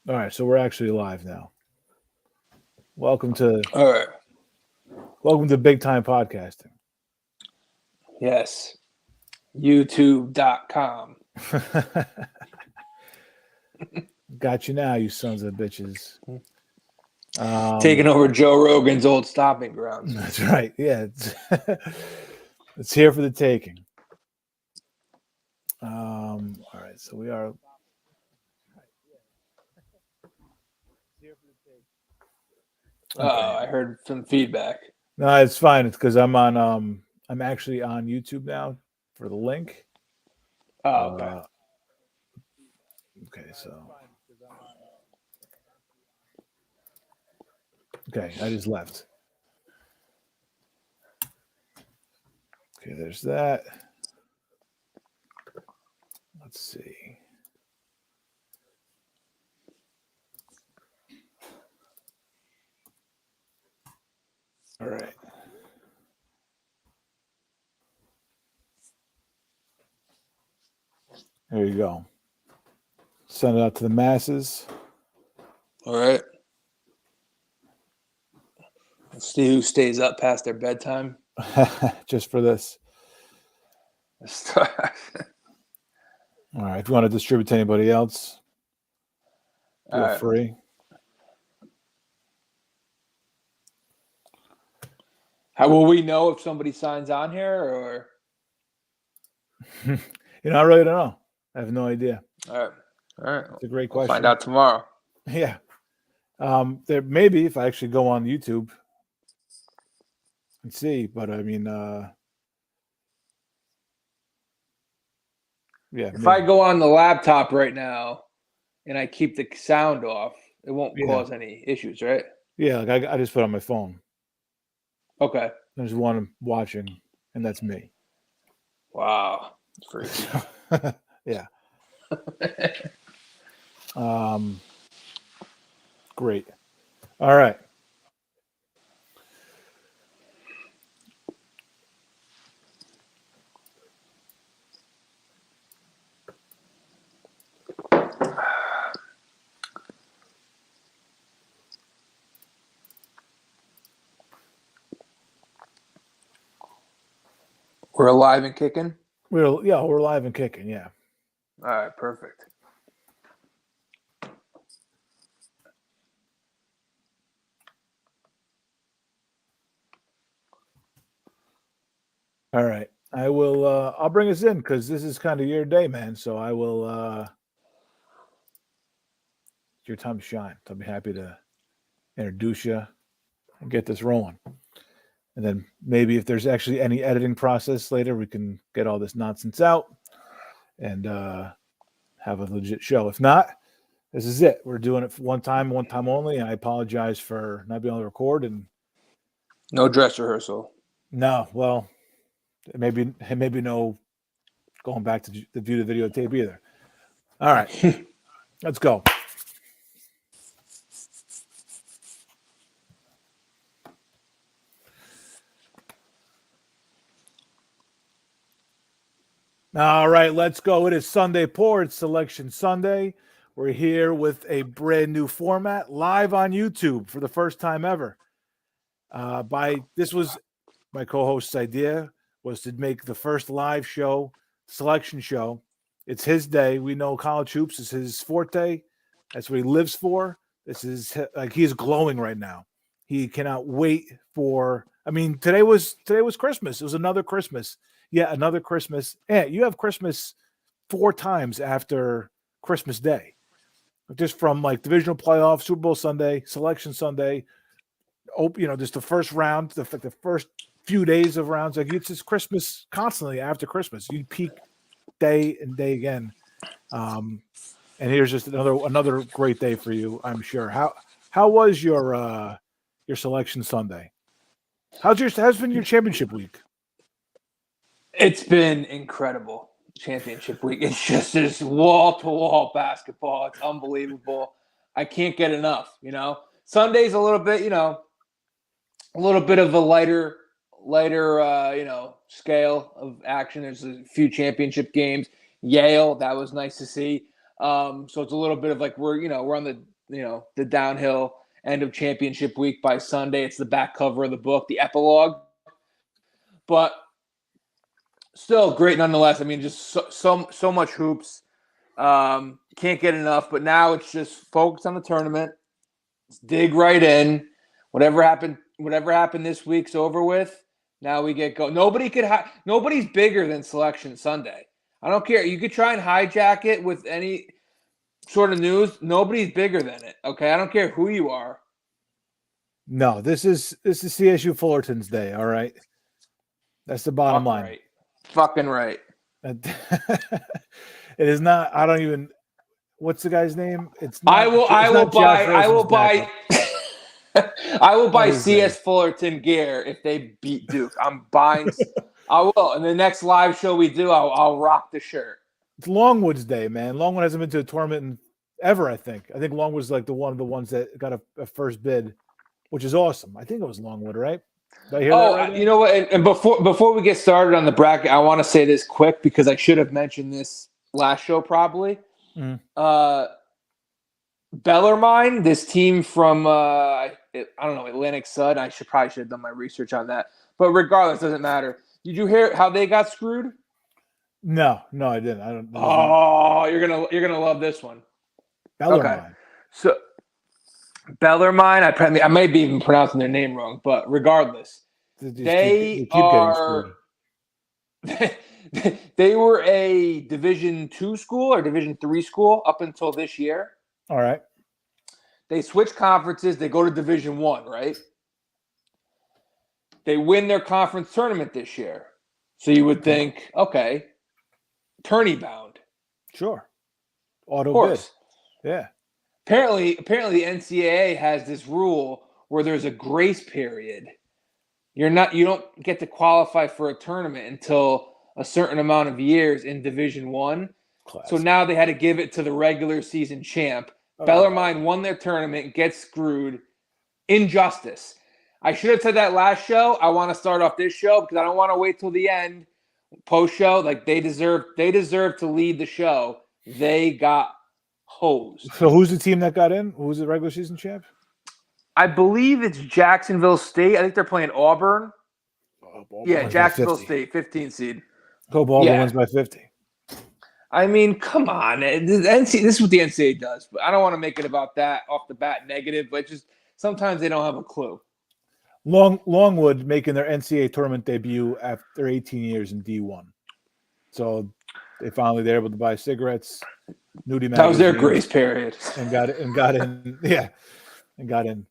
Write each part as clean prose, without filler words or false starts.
All right, so we're actually live now. Welcome to All right. Big Time Podcasting. Yes. YouTube.com. Got you now, you sons of bitches. Taking over Joe Rogan's old stomping grounds. That's right. Yeah, it's here for the taking. All right, so we are. Okay. I heard some feedback. No, it's fine. It's because I'm on. I'm actually on YouTube now for the link. Oh, okay. Okay, so. Okay, I just left. Okay, there's that. Let's see. All right. There you go. Send it out to the masses. All right. Let's see who stays up past their bedtime. Just for this. All right. If you want to distribute to anybody else, feel free. How will we know if somebody signs on here or? I really don't know. I have no idea. All right. It's a great We'll question. find out tomorrow. Yeah. There maybe if I actually go on YouTube and see, but I mean, yeah. If I go on the laptop right now and I keep the sound off, it won't cause any issues, right? Yeah, like I just put it on my phone. Okay. There's one watching, and that's me. Wow. It's freaky. Yeah. Great. All right. We're alive and kicking? We're live and kicking, yeah. All right, perfect. All right. I will I'll bring us in because this is kind of your day, man. So I will it's your time to shine. So I'll be happy to introduce you and get this rolling. And then maybe if there's actually any editing process later, we can get all this nonsense out and have a legit show. If not, this is it. We're doing it for one time only. And I apologize for not being able to record and no dress rehearsal. No, well, maybe no going back to the view the videotape either. All right, let's go. All right, let's go. It is Sunday Pour. It's Selection Sunday. We're here with a brand new format, live on YouTube for the first time ever. This was my co-host's idea, was to make the first live show, selection show. It's his day. We know college hoops is his forte. That's what he lives for. This is like he is glowing right now. He cannot wait for. I mean, today was Christmas. It was another Christmas. Yeah, another Christmas. And you have Christmas 4 times after Christmas Day, just from like divisional playoff, Super Bowl Sunday, Selection Sunday. Just the first round, the first few days of rounds. Like it's just Christmas constantly after Christmas. You peak day and day again. And here's just another great day for you, I'm sure. How was your Selection Sunday? How's been your championship week? It's been incredible. Championship week. It's just this wall-to-wall basketball. It's unbelievable. I can't get enough, Sunday's a little bit, a little bit of a lighter, scale of action. There's a few championship games. Yale, that was nice to see. So it's a little bit of like we're on the the downhill end of championship week by Sunday. It's the back cover of the book, the epilogue. But still great nonetheless. I mean, just so much hoops. Can't get enough. But now it's just focus on the tournament. Let's dig right in. Whatever happened this week's over with. Now we get going. Nobody's bigger than Selection Sunday. I don't care. You could try and hijack it with any sort of news. Nobody's bigger than it. Okay, I don't care who you are. No, this is CSU Fullerton's day. All right, that's the bottom line. Right. Fucking right. It is not. I don't even. What's the guy's name? It's not. I will buy CS Fullerton gear if they beat Duke. I'm buying. I will. And the next live show we do, I'll rock the shirt. It's Longwood's day, man. Longwood hasn't been to a tournament ever. I think Longwood's like one of the ones that got a first bid, which is awesome. I think it was Longwood, right? Did I hear that right? You know what? And before we get started on the bracket, I want to say this quick because I should have mentioned this last show probably. Bellarmine, this team from I don't know, Atlantic Sun. I should have done my research on that. But regardless, doesn't matter. Did you hear how they got screwed? No, I didn't. I don't. Oh, you're gonna love this one. Bellarmine. Okay. So Bellarmine, I might be even pronouncing their name wrong, but regardless, they are. They were a Division II school or Division III school up until this year. All right. They switch conferences. They go to Division I, right? They win their conference tournament this year. So you would think, okay, tourney bound. Sure. Auto of course. Bid. Yeah. Apparently the NCAA has this rule where there's a grace period. You don't get to qualify for a tournament until a certain amount of years in Division I. So now they had to give it to the regular season champ. Bellarmine won their tournament, gets screwed. Injustice. I should have said that last show. I want to start off this show because I don't want to wait till the end. Post show, like they deserve to lead the show. They got hosed. So who's the team that got in? Who's the regular season champ? I believe it's Jacksonville State. I think they're playing Auburn. Yeah, Jacksonville State, 15 seed. Hope Auburn wins by 50. I mean, come on. This is what the NCAA does. But I don't want to make it about that off the bat negative, but just sometimes they don't have a clue. Longwood making their NCAA tournament debut after 18 years in D1. So they're able to buy cigarettes, nudie magazine. That was their grace period. And got in. Yeah. And got in.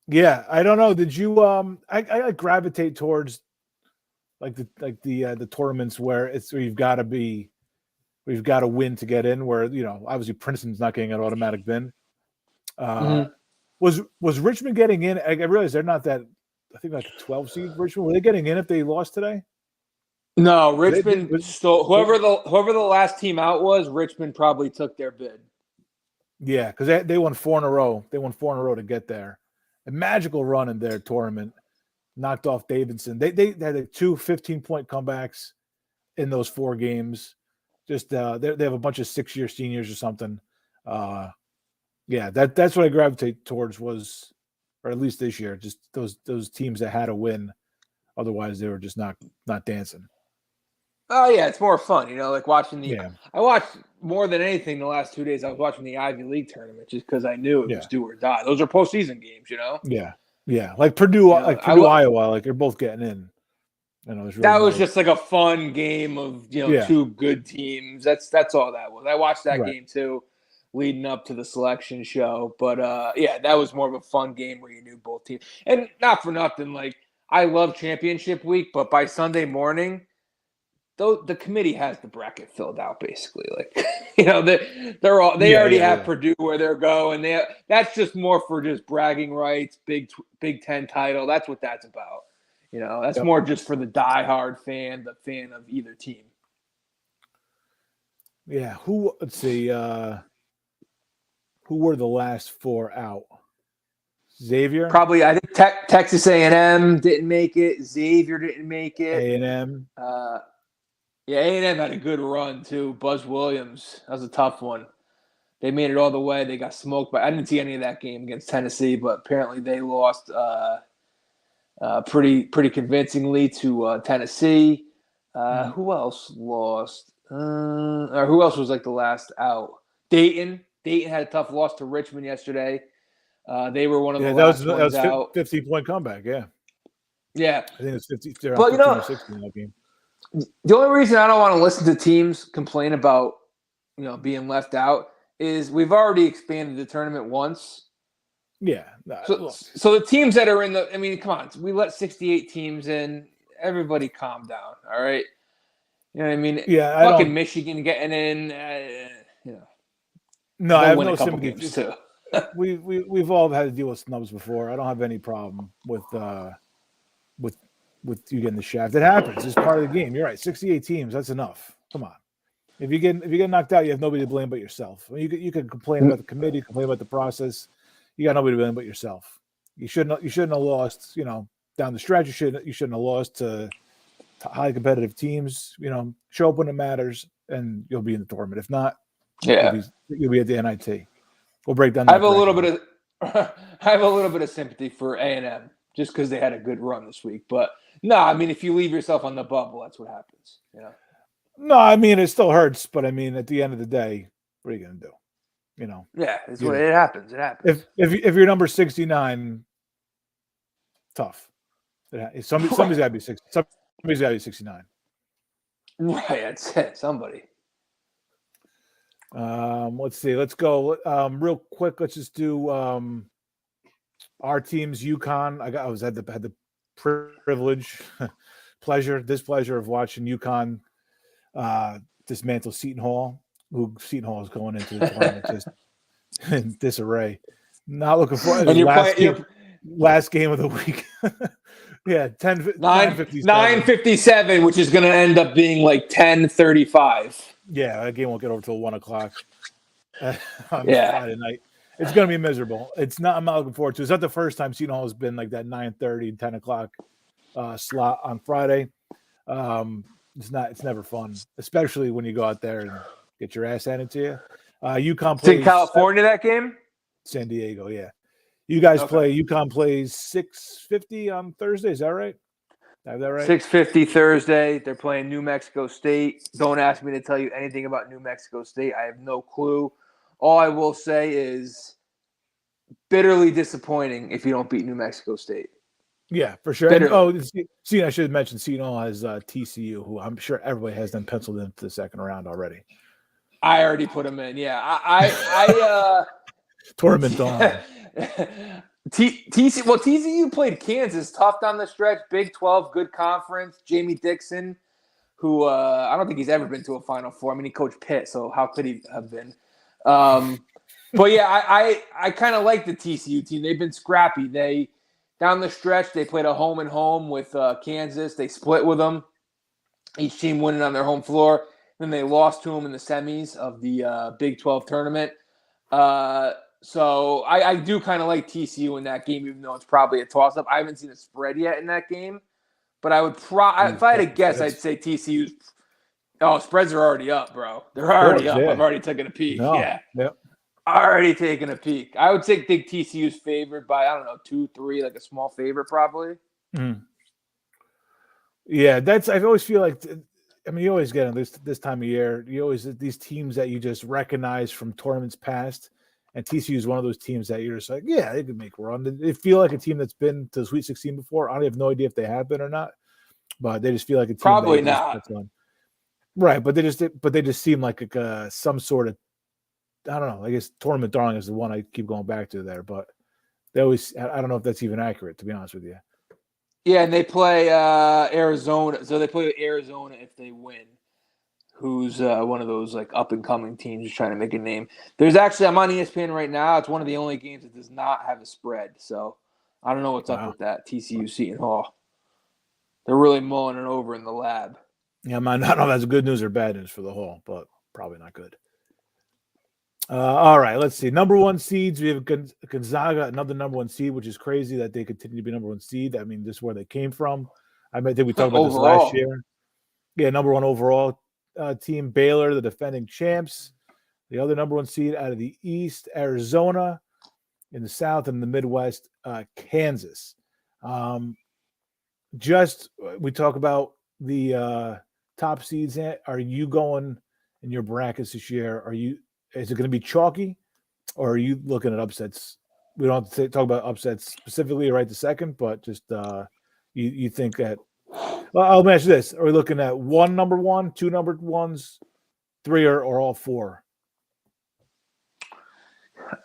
Yeah, I don't know. Did you I gravitate towards the tournaments where you've got to win to get in, where obviously Princeton's not getting an automatic bin. Was Richmond getting in? I realize they're not that. I think like a 12 seed. Richmond, were they getting in if they lost today? No, Richmond stole whoever the last team out was. Richmond probably took their bid. Yeah, because they won 4 in a row. They won 4 in a row to get there. A magical run in their tournament. Knocked off Davidson. They had 2 15-point comebacks in those 4 games. Just they have a bunch of 6-year seniors or something. Yeah, that's what I gravitate towards was, or at least this year, just those teams that had a win. Otherwise, they were just not dancing. Oh yeah, it's more fun, like watching the. Yeah. I watched more than anything the last 2 days. I was watching the Ivy League tournament just because I knew it was do or die. Those are postseason games, Yeah, like Purdue, Iowa, like they're both getting in. That was just like a fun game of 2 good teams. That's all that was. I watched that game too, leading up to the selection show. But that was more of a fun game where you knew both teams. And not for nothing, like I love championship week, but by Sunday morning, the committee has the bracket filled out basically. Like they already have Purdue where they're going. That's just more for just bragging rights, Big Ten title. That's what that's about. That's more just for the diehard fan, the fan of either team. Yeah, let's see, who were the last 4 out? Xavier? Probably, I think Texas A&M didn't make it. Xavier didn't make it. A&M. A&M had a good run too. Buzz Williams, that was a tough one. They made it all the way. They got smoked, but I didn't see any of that game against Tennessee. But apparently, they lost pretty convincingly to Tennessee. Who else lost? Or who else was like the last out? Dayton. Dayton had a tough loss to Richmond yesterday. They were one of the last ones out. 50-point comeback. Yeah. Yeah. I think it's 50. They're But, 15 or 16 in that game. The only reason I don't want to listen to teams complain about, being left out is we've already expanded the tournament once. Yeah. So the teams that are in the – I mean, come on. We let 68 teams in. Everybody calm down, all right? You know what I mean? Yeah. Fucking Michigan getting in, No, I have no sympathy. too. We've all had to deal with snubs before. I don't have any problem with you getting the shaft. It happens. It's part of the game. You're right. 68 teams. That's enough. Come on. If you get knocked out, you have nobody to blame but yourself. I mean, you can complain about the committee, complain about the process. You got nobody to blame but yourself. You shouldn't have lost. Down the stretch, you shouldn't have lost to highly competitive teams. Show up when it matters, and you'll be in the tournament. If not, you'll be at the NIT. We'll break down. I have a little bit of sympathy for A&M just because they had a good run this week. But no, I mean, if you leave yourself on the bubble, that's what happens. No, I mean it still hurts, but I mean at the end of the day, what are you gonna do? Yeah, it's what it happens. It happens. If you're number 69, tough. Somebody's got to be 60. Somebody's got to be 69. Right, that's it. Somebody. Let's see. Let's go real quick. Let's just do our team's UConn. I had the privilege, displeasure of watching UConn dismantle Seton Hall. Seton Hall is going into the tournament just in disarray. Not looking forward. And last game of the week. Yeah, 9:57, which is going to end up being like 10:35. Yeah, that game won't get over till 1:00 on Friday night. It's going to be miserable. I'm not looking forward to it. It's not the first time Seton Hall has been like that 9:30, 10:00 slot on Friday. It's never fun, especially when you go out there and get your ass handed to you. UConn plays in California that game? San Diego, yeah. You guys play. UConn plays 6:50 on Thursday. Is that right? Is that right? 6:50 Thursday. They're playing New Mexico State. Don't ask me to tell you anything about New Mexico State. I have no clue. All I will say is bitterly disappointing if you don't beat New Mexico State. Yeah, for sure. And, I should have mentioned Seton Hall has TCU, who I'm sure everybody has them penciled into the second round already. I already put them in. Yeah, I tournament on. TCU played Kansas tough down the stretch. Big 12, good conference. Jamie Dixon, who I don't think he's ever been to a Final Four. I mean, he coached Pitt, so how could he have been? But yeah, I kind of like the TCU team. They've been scrappy. They down the stretch they played a home and home with Kansas. They split with them. Each team winning on their home floor. Then they lost to them in the semis of the Big 12 tournament. So I do kind of like TCU in that game, even though it's probably a toss-up. I haven't seen a spread yet in that game. But I would if I had to guess, I'd say TCU's – spreads are already up, bro. They're already up. Yeah. I've already taken a peek. No. Yeah. Yep. Already taken a peek. I would think TCU's favored by, 2, 3, like a small favorite probably. Mm. Yeah, I always feel like – you always get them this time of year. You always – these teams that you just recognize from tournaments past – and TCU is one of those teams that you're just like, yeah, they could make a run. They feel like a team that's been to the Sweet 16 before. I have no idea if they have been or not, but they just feel like a team. Probably not. Right, but they just seem like some sort of, I don't know. I guess tournament darling is the one I keep going back to there, but they always. I don't know if that's even accurate, to be honest with you. Yeah, and they play Arizona, so they play Arizona if they win. Who's one of those like up and coming teams just trying to make a name. I'm on ESPN right now. It's one of the only games that does not have a spread. So I don't know what's up with that. TCU Seton Hall. They're really mulling it over in the lab. Yeah, I don't know if that's good news or bad news for the Hall, but probably not good. All right, let's see. Number one seeds. We have Gonzaga, another number one seed, which is crazy that they continue to be number one seed. I mean, this is where they came from. I think we talked about this last year. Yeah, number one overall. Team Baylor, the defending champs. The other number 1 seed out of the East, Arizona. In the South and the Midwest, Kansas. We talk about the top seeds. Are you going in your brackets this year? Is it going to be chalky, or are you looking at upsets? We don't have to talk about upsets specifically right this second, but just you think that. Well, I'll mention this: are we looking at one number 1, 2 number 1s, 3, or all 4?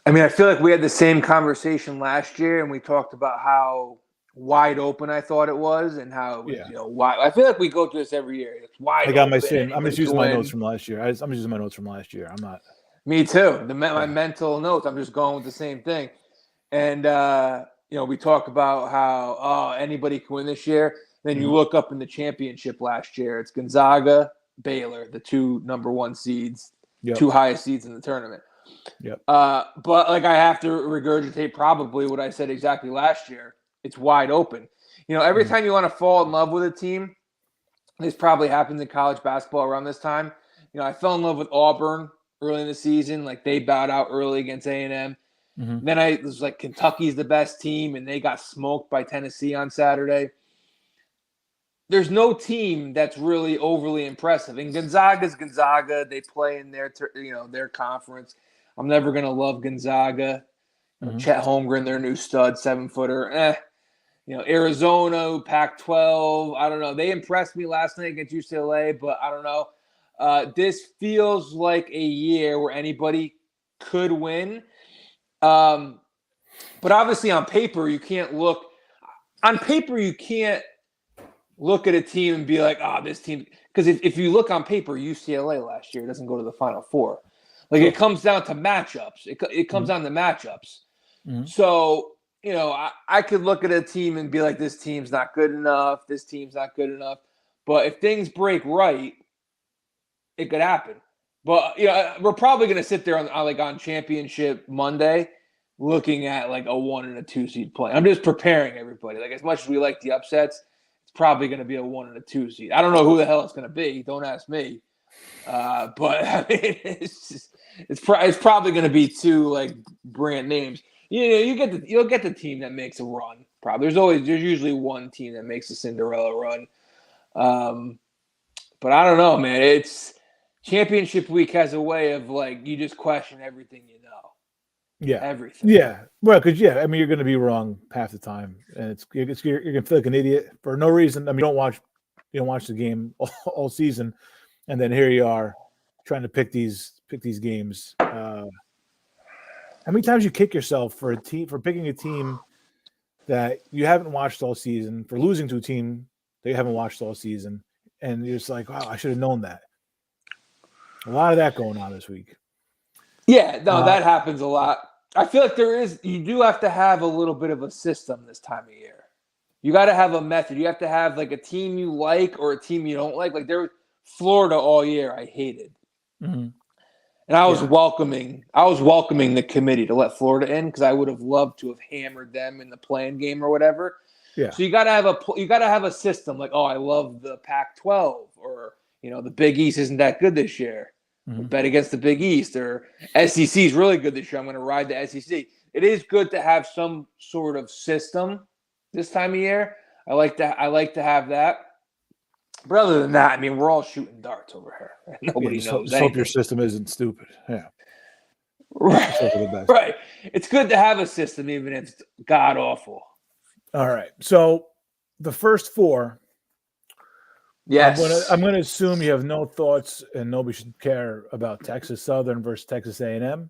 I mean, I feel like we had the same conversation last year, and we talked about how wide open I thought it was, and how it was, wide. I feel like we go through this every year. It's wide. I got open. my same. I'm just using my notes from last year. I'm just using my notes from last year. I'm not. Me too. My mental notes. I'm just going with the same thing, and we talk about how anybody can win this year. Then you look up in the championship last year. It's Gonzaga, Baylor, the 2 number 1 seeds, 2 highest seeds in the tournament. Yep. But like I have to regurgitate probably what I said exactly last year. It's wide open. Every time you want to fall in love with a team, this probably happens in college basketball around this time. I fell in love with Auburn early in the season. Like they bowed out early against A&M. Mm-hmm. Then it was like Kentucky's the best team, and they got smoked by Tennessee on Saturday. There's no team that's really overly impressive. And Gonzaga's Gonzaga. They play in their conference. I'm never going to love Gonzaga. Chet Holmgren, their new stud, 7-footer. Arizona, Pac-12. I don't know. They impressed me last night against UCLA, but I don't know. This feels like a year where anybody could win. But obviously on paper, you can't look – on paper, you can't look at a team and be like, this team – because if you look on paper, UCLA last year doesn't go to the Final Four. Like it comes down to matchups. It comes down to matchups. Mm-hmm. So, I could look at a team and be like, this team's not good enough. This team's not good enough. But if things break right, it could happen. But we're probably going to sit there on championship Monday looking at like a 1 and a 2 seed play. I'm just preparing everybody. Like as much as we like the upsets, it's probably going to be a 1 and a 2 seed. I don't know who the hell it's going to be. Don't ask me. But I mean, it's probably going to be 2 like brand names. You'll get the team that makes a run. Probably there's usually one team that makes a Cinderella run. But I don't know, man. It's championship week has a way of like you just question everything you know. Yeah, everything. Yeah, well, because I mean, you're going to be wrong half the time, and you're going to feel like an idiot for no reason. I mean, you don't watch the game all season. And then here you are trying to pick these games. How many times you kick yourself for picking a team that you haven't watched all season, for losing to a team that you haven't watched all season, and you're just like, wow, I should have known that. A lot of that going on this week. Yeah, no, that happens a lot. I feel like you do have to have a little bit of a system this time of year. You got to have a method. You have to have like a team you like or a team you don't like. Like Florida all year, I hated. Mm-hmm. And I was welcoming the committee to let Florida in because I would have loved to have hammered them in the playing game or whatever. Yeah. So you got to have a system like, I love the Pac-12 or the Big East isn't that good this year. Mm-hmm. Bet against the Big East or SEC is really good this year. I'm going to ride the SEC. It is good to have some sort of system this time of year. I like to have that. But other than that, I mean, we're all shooting darts over here. Nobody knows. Just hope your system isn't stupid. Yeah. Right. Right. It's good to have a system, even if it's god awful. All right. So the first 4. Yes. I'm going to assume you have no thoughts, and nobody should care about Texas Southern versus Texas A&M.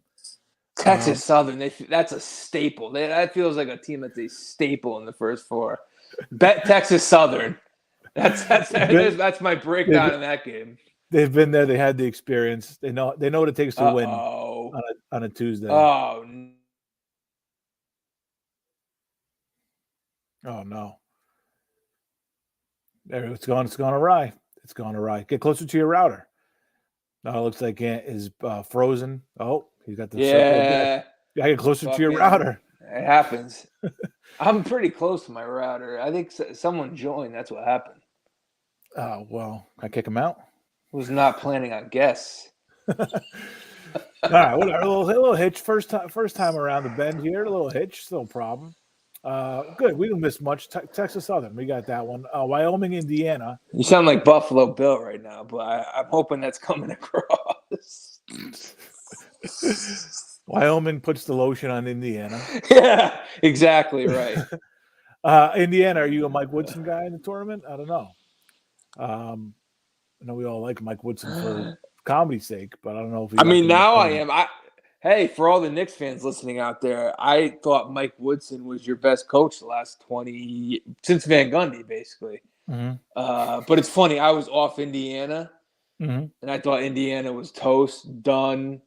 Texas Southern, that's a staple. That feels like a team that's a staple in the first 4. Bet Texas Southern. That's my breakdown in that game. They've been there. They had the experience. They know what it takes to win on a Tuesday. Oh no! It's gone awry. It's gone awry. Get closer to your router. Now it looks like Ant is frozen. Oh, he's got the circle back. You gotta get closer to your router. It happens. I'm pretty close to my router. I think someone joined. That's what happened. Oh, well, can I kick him out? Was not planning on guests. All right, whatever. A little hitch. First time around the bend here. A little hitch, no problem. Good. We didn't miss much. Texas Southern, we got that one. Wyoming, Indiana. You sound like Buffalo Bill right now, but I'm hoping that's coming across. Wyoming puts the lotion on Indiana. Yeah, exactly right. Indiana, are you a Mike Woodson guy in the tournament? I don't know. I know we all like Mike Woodson for comedy's sake, but I don't know if I mean, now I am. Hey, for all the Knicks fans listening out there, I thought Mike Woodson was your best coach the last 20 since Van Gundy, basically. Mm-hmm. But it's funny. I was off Indiana, Mm-hmm. and I thought Indiana was toast, done,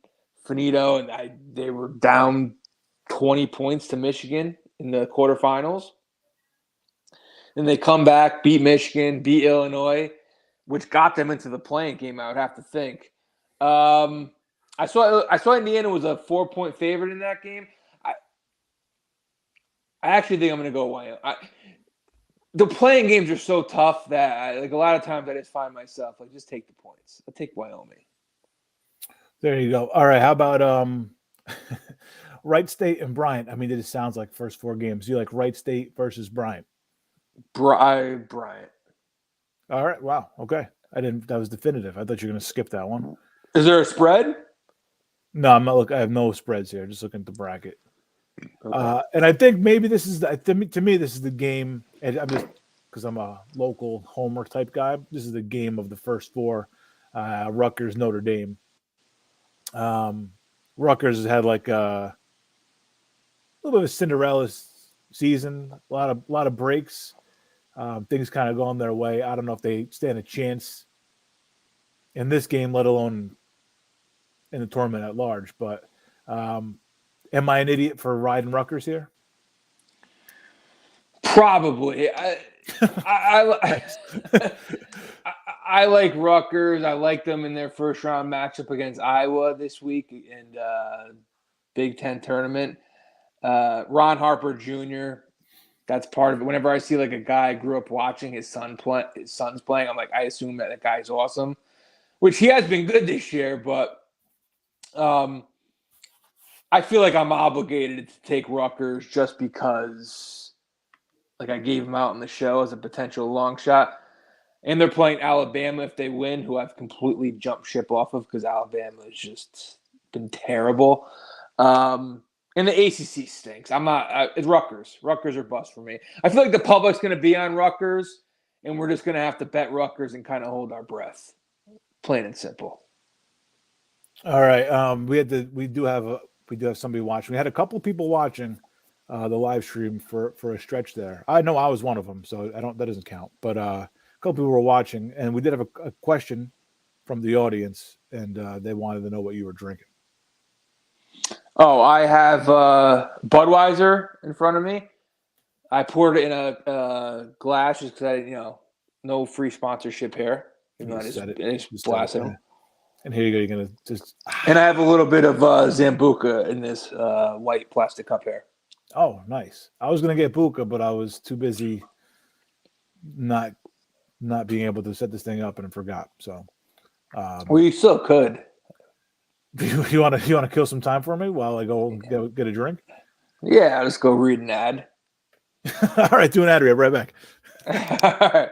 finito, and they were down 20 points to Michigan in the quarterfinals. And they come back, beat Michigan, beat Illinois, which got them into the playing game, I would have to think. I saw Indiana was a 4-point favorite in that game. I actually think I'm going to go Wyoming. The playing games are so tough that a lot of times I just find myself just take the points. I'll take Wyoming. There you go. All right. How about Wright State and Bryant? I mean, it just sounds like first 4 games. You like Wright State versus Bryant? Bryant. All right. Wow. Okay. That was definitive. I thought you were going to skip that one. Is there a spread? No, I'm not looking. I have no spreads here. Just looking at the bracket. Okay. And I think maybe this is to me this is the game. And I'm just because I'm a local homer type guy. This is the game of the first 4. Rutgers, Notre Dame. Rutgers has had like a little bit of a Cinderella season. A lot of breaks. Things kind of going their way. I don't know if they stand a chance in this game, let alone in the tournament at large. But am I an idiot for riding Rutgers here? Probably. I like Rutgers. I like them in their first round matchup against Iowa this week in Big Ten tournament. Ron Harper Jr. That's part of it. Whenever I see a guy I grew up watching his son's playing, I'm like, I assume that guy's awesome, which he has been good this year. But I feel like I'm obligated to take Rutgers just because, I gave him out in the show as a potential long shot. And they're playing Alabama if they win, who I've completely jumped ship off of because Alabama has just been terrible. And the ACC stinks. It's Rutgers. Rutgers are bust for me. I feel like the public's going to be on Rutgers, and we're just going to have to bet Rutgers and kind of hold our breath. Plain and simple. All right. We do have somebody watching. We had a couple of people watching the live stream for a stretch there. I know I was one of them, so that doesn't count. But a couple people were watching, and we did have a question from the audience, and they wanted to know what you were drinking. Oh, I have Budweiser in front of me. I poured it in a glass just because no free sponsorship here. Even though I just blasted them. And here you go. You're gonna just. And I have a little bit of Zambuca in this white plastic cup here. Oh, nice. I was gonna get Buca, but I was too busy not being able to set this thing up and forgot. So. Well, you still could. You want to kill some time for me while I go get a drink? Yeah, I'll just go read an ad. All right, do an ad read. Right back. All right.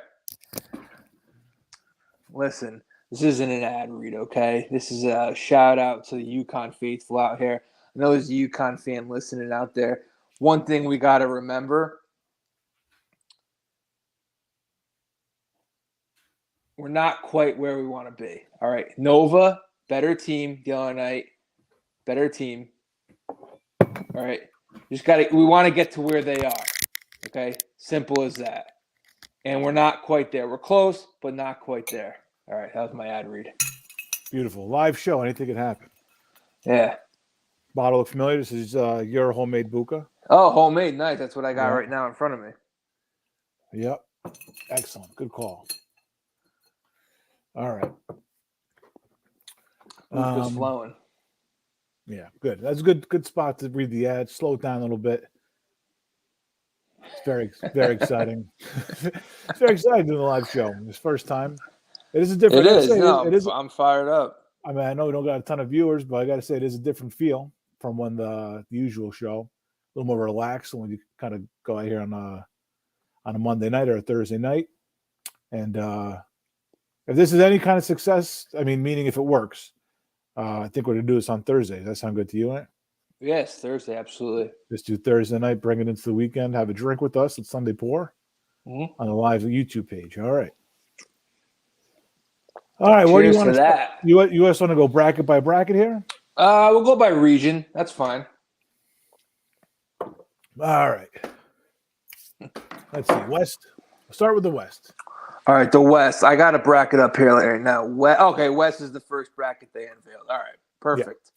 Listen, this isn't an ad read, okay? This is a shout out to the UConn faithful out here. I know there's a UConn fan listening out there. One thing we got to remember, we're not quite where we want to be. All right, Nova, better team the other night, better team. All right, we want to get to where they are. Okay, simple as that. And we're not quite there. We're close, but not quite there. All right, that was my ad read. Beautiful live show. Anything can happen. Yeah. Bottle look familiar. This is your homemade Buca. Oh, homemade, nice. That's what I got right now in front of me. Yep, excellent. Good call. All right. Buca's flowing. Yeah, good. That's a good spot to read the ad. Slow it down a little bit. It's very, very exciting. It's very exciting doing the live show. It's first time. It is a different. It is. I'm fired up. I mean, I know we don't got a ton of viewers, but I got to say it is a different feel from when the usual show. A little more relaxed when you kind of go out here on a Monday night or a Thursday night. And if this is any kind of success, I mean, meaning if it works, I think we're going to do this on Thursday. Does that sound good to you, Ant? Yes, Thursday, absolutely. Just do Thursday night, bring it into the weekend, have a drink with us at Sunday Pour on the live YouTube page. All right. All right. Where do you want to that? You just want to go bracket by bracket here? We'll go by region. That's fine. All right. Let's see. West. We'll start with the West. All right, the West. I got a bracket up here right now. Okay, West is the first bracket they unveiled. All right, perfect. Yeah.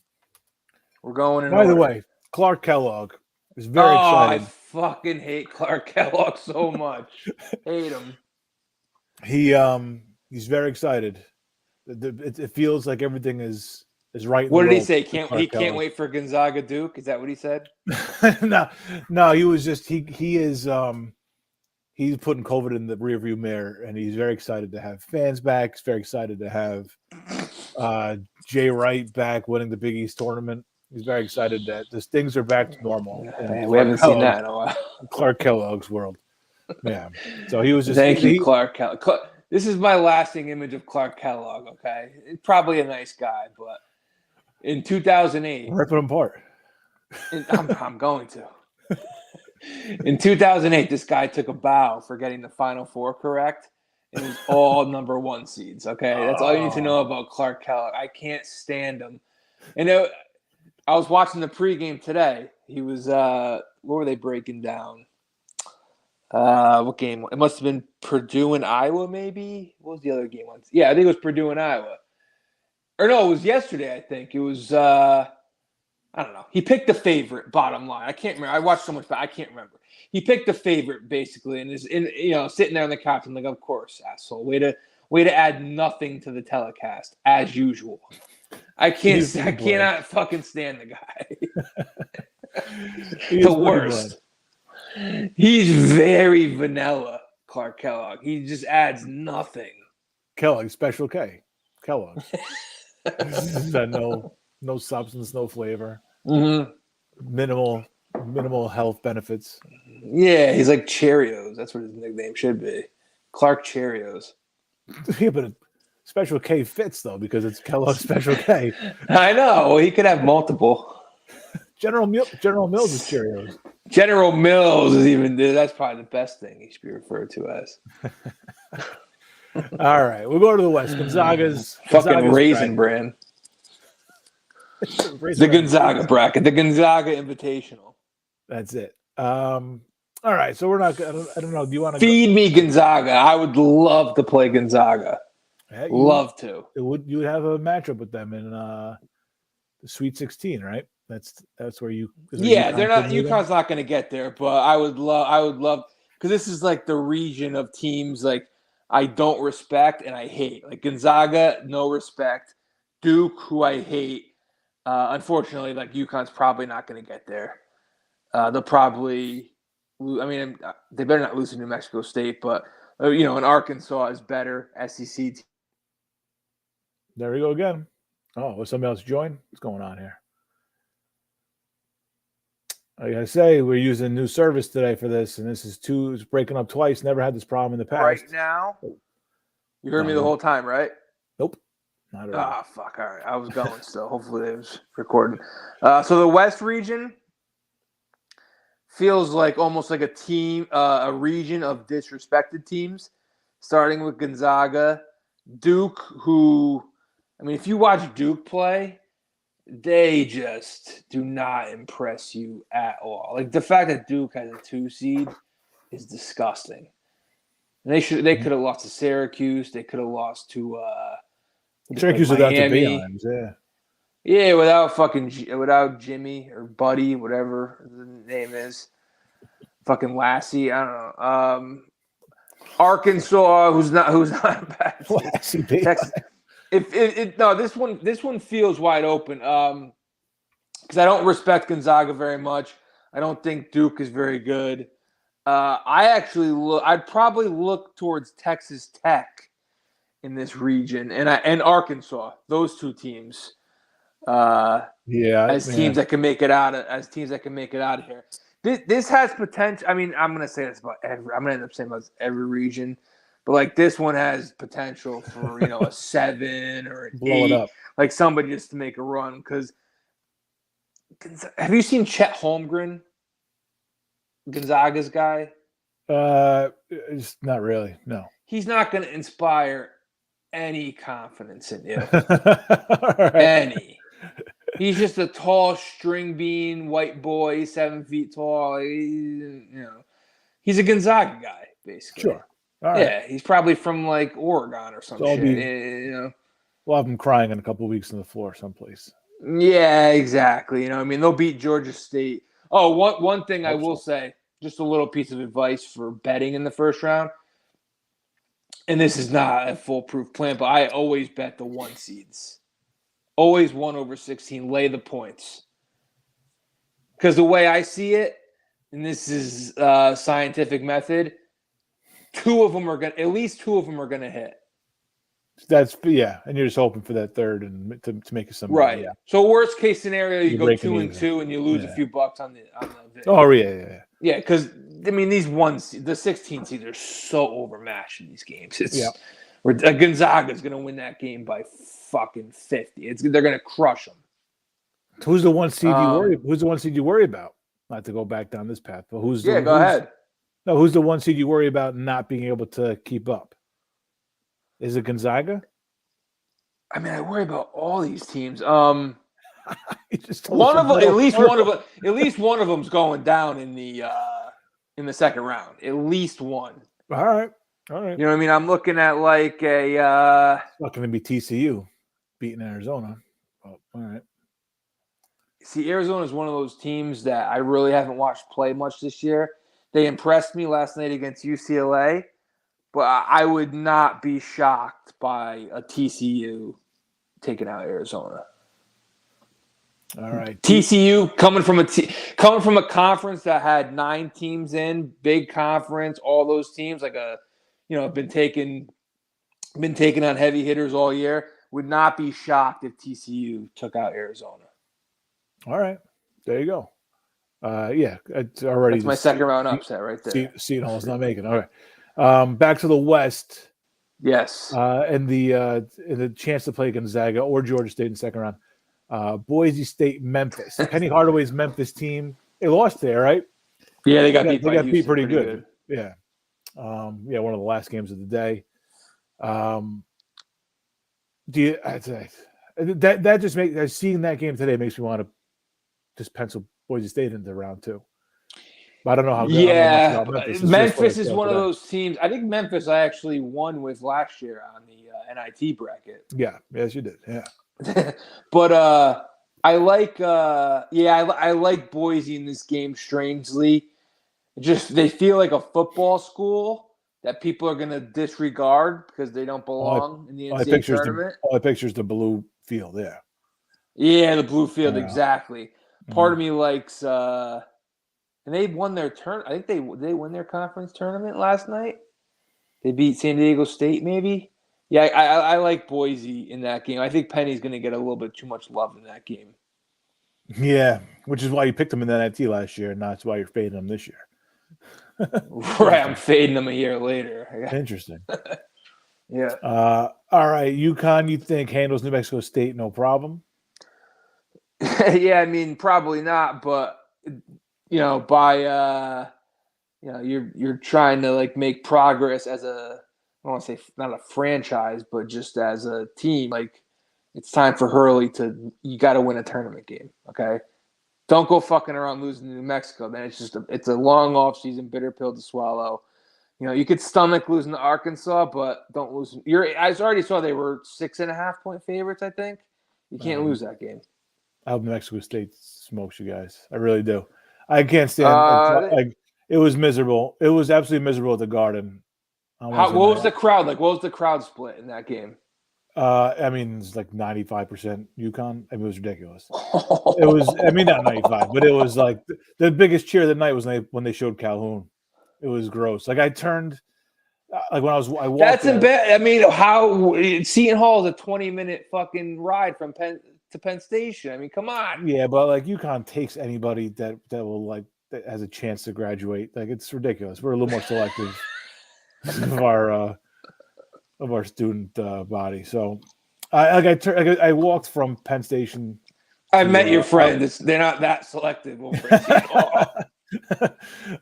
We're going in. By the way, Clark Kellogg is very excited. I fucking hate Clark Kellogg so much. Hate him. He's very excited. It feels like everything is right. What did he say? He can't wait for Gonzaga Duke. Is that what he said? No. He was just he is he's putting COVID in the rearview mirror, and he's very excited to have fans back. He's very excited to have Jay Wright back winning the Big East tournament. He's very excited that things are back to normal. We haven't seen that in a while. Clark Kellogg's world. Yeah. So he was just Thank you, Clark Kellogg. This is my lasting image of Clark Kellogg, okay? Probably a nice guy, but in 2008... Rip him apart. I'm going to. In 2008, this guy took a bow for getting the Final Four correct. It was all number one seeds, okay? That's all you need to know about Clark Kellogg. I can't stand him. And I was watching the pregame today. He was what were they breaking down? What game? It must have been Purdue and Iowa, maybe. What was the other game? Yeah, I think it was Purdue and Iowa. Or no, it was yesterday, I think. It was, I don't know. He picked the favorite, bottom line. I can't remember. I watched so much, but I can't remember. He picked the favorite, basically, and is sitting there on the couch. I'm like, of course, asshole. Way to add nothing to the telecast, as usual. I cannot fucking stand the guy. The worst. He's very vanilla, Clark Kellogg. He just adds nothing. Kellogg, Special K. Kellogg. no substance, no flavor. Mm-hmm. Minimal health benefits. Yeah, he's like Cheerios. That's what his nickname should be. Clark Cheerios. Yeah, but Special K fits, though, because it's Kellogg Special K. I know. Well, he could have multiple. General Mills is Cheerios. General Mills is that's probably the best thing he should be referred to as. All right, we'll go to the West. Gonzaga's Raisin Bran. The Gonzaga bracket, the Gonzaga Invitational. That's it. All right, so we're not. I don't know. Do you want to feed me Gonzaga? I would love to play Gonzaga. Love to. You would have a matchup with them in the Sweet 16, right? That's where you. Yeah, they're not. UConn's not going to get there, but I would love because this is like the region of teams like I don't respect and I hate. Like Gonzaga, no respect. Duke, who I hate. Unfortunately, like UConn's probably not going to get there. They'll probably. I mean, they better not lose to New Mexico State, but and Arkansas is better. SEC team. There we go again. Oh, will somebody else join? What's going on here? I gotta say, we're using a new service today for this, and it's breaking up twice. Never had this problem in the past. Right now, you heard me the whole time, right? Nope, not at all. Ah, fuck. All right, I was going still. Hopefully, it was recording. So the West region feels like almost like a region of disrespected teams, starting with Gonzaga, Duke, who, I mean, if you watch Duke play, they just do not impress you at all. Like the fact that Duke has a 2 seed is disgusting. And they could have lost to Syracuse. They could have lost to Syracuse without the Bayheims, yeah. Yeah, without Jimmy or Buddy, whatever the name is. Fucking Lassie, I don't know. Arkansas, who's not bad. Lassie, Texas. This one feels wide open. Because I don't respect Gonzaga very much. I don't think Duke is very good. I'd probably look towards Texas Tech in this region, and Arkansas. Those two teams. Yeah, As teams that can make it out of here. This has potential. I mean, I'm gonna say this about every. I'm gonna end up saying about every region, but like this one has potential for a 7 or an blow 8, it up. like somebody just to make a run. Because have you seen Chet Holmgren, Gonzaga's guy? It's not really. No. He's not going to inspire any confidence in you. All right. Any. He's just a tall string bean white boy. He's 7 feet tall. He's a Gonzaga guy, basically. Sure. All right. Yeah, he's probably from like Oregon or some So I'll shit. We'll have him crying in a couple of weeks on the floor someplace. Yeah, exactly. I mean, they'll beat Georgia State. Oh, one thing I will say, just a little piece of advice for betting in the first round. And this is not a foolproof plan, but I always bet the 1 seeds. Always 1 over 16. Lay the points. Because the way I see it, and this is scientific method, at least two of them are gonna hit. And you're just hoping for that third and to make it some right. Yeah. So worst case scenario, you go 2 and even. 2, and you lose a few bucks on the. Oh yeah. Yeah, because I mean the 16 seeds are so overmatched in these games. Gonzaga is gonna win that game by fucking 50. They're gonna crush them. Who's the 1 seed you worry? Who's the 1 seed you worry about? Not to go back down this path, but who's go ahead. No, who's the 1 seed you worry about not being able to keep up? Is it Gonzaga? I mean, I worry about all these teams. One of them, at least one of them's going down in the second round. At least one. All right. You know what I mean? I'm looking at like a. It's not going to be TCU beating Arizona. Oh, all right. See, Arizona is one of those teams that I really haven't watched play much this year. They impressed me last night against UCLA, but I would not be shocked by a TCU taking out Arizona. All right. TCU coming from a conference that had 9 teams in, big conference, all those teams been taking on heavy hitters all year. Would not be shocked if TCU took out Arizona. All right. There you go. It's already. That's my second round upset right there. Seton Hall's not making. All right. Back to the West. Yes. And the chance to play Gonzaga or Georgia State in the second round. Boise State, Memphis. Penny Hardaway's Memphis team. They lost there, right? Yeah, they got beat pretty good. Yeah. One of the last games of the day. That just makes seeing that game today makes me want to just pencil Boise State into round 2. But I don't know how good. Yeah, Memphis is one of those teams. I think Memphis I actually won with last year on the NIT bracket. Yeah, yes, you did. Yeah. But I like I like Boise in this game strangely. Just they feel like a football school that people are going to disregard because they don't belong in the NCAA tournament. All I picture is the blue field, yeah. Yeah, the blue field, exactly. Part of me likes and they won their turn. I think they won their conference tournament last night. They beat San Diego State, maybe. Yeah, I like Boise in that game. I think Penny's going to get a little bit too much love in that game. Yeah, which is why you picked them in the NIT last year, and that's why you're fading them this year. Right, I'm fading them a year later. Interesting. Yeah. All right, UConn, you think handles New Mexico State no problem? Yeah, I mean probably not, but by you're trying to like make progress as a I don't want to say not a franchise, but just as a team. Like it's time for Hurley you got to win a tournament game. Okay, don't go fucking around losing to New Mexico. Then it's a long off season, bitter pill to swallow. You could stomach losing to Arkansas, but don't lose. I already saw they were 6.5-point favorites. I think you can't lose that game. I hope New Mexico State smokes you guys. I really do. I can't stand. It was miserable. It was absolutely miserable at the Garden. What was the crowd like? What was the crowd split in that game? I mean, it's like 95% UConn. I mean, it was ridiculous. It was. I mean, not 95, but it was like the biggest cheer of the night was when they showed Calhoun. It was gross. Like I turned Like when I walked That's there. embarrassing. I mean, how Seton Hall is a 20-minute fucking ride from Penn to Penn Station. I mean, come on. Yeah, but like UConn takes anybody that will like that has a chance to graduate. Like it's ridiculous. We're a little more selective of our student body. So I walked from Penn Station. I've met your friend. They're not that selective over at Seton Hall.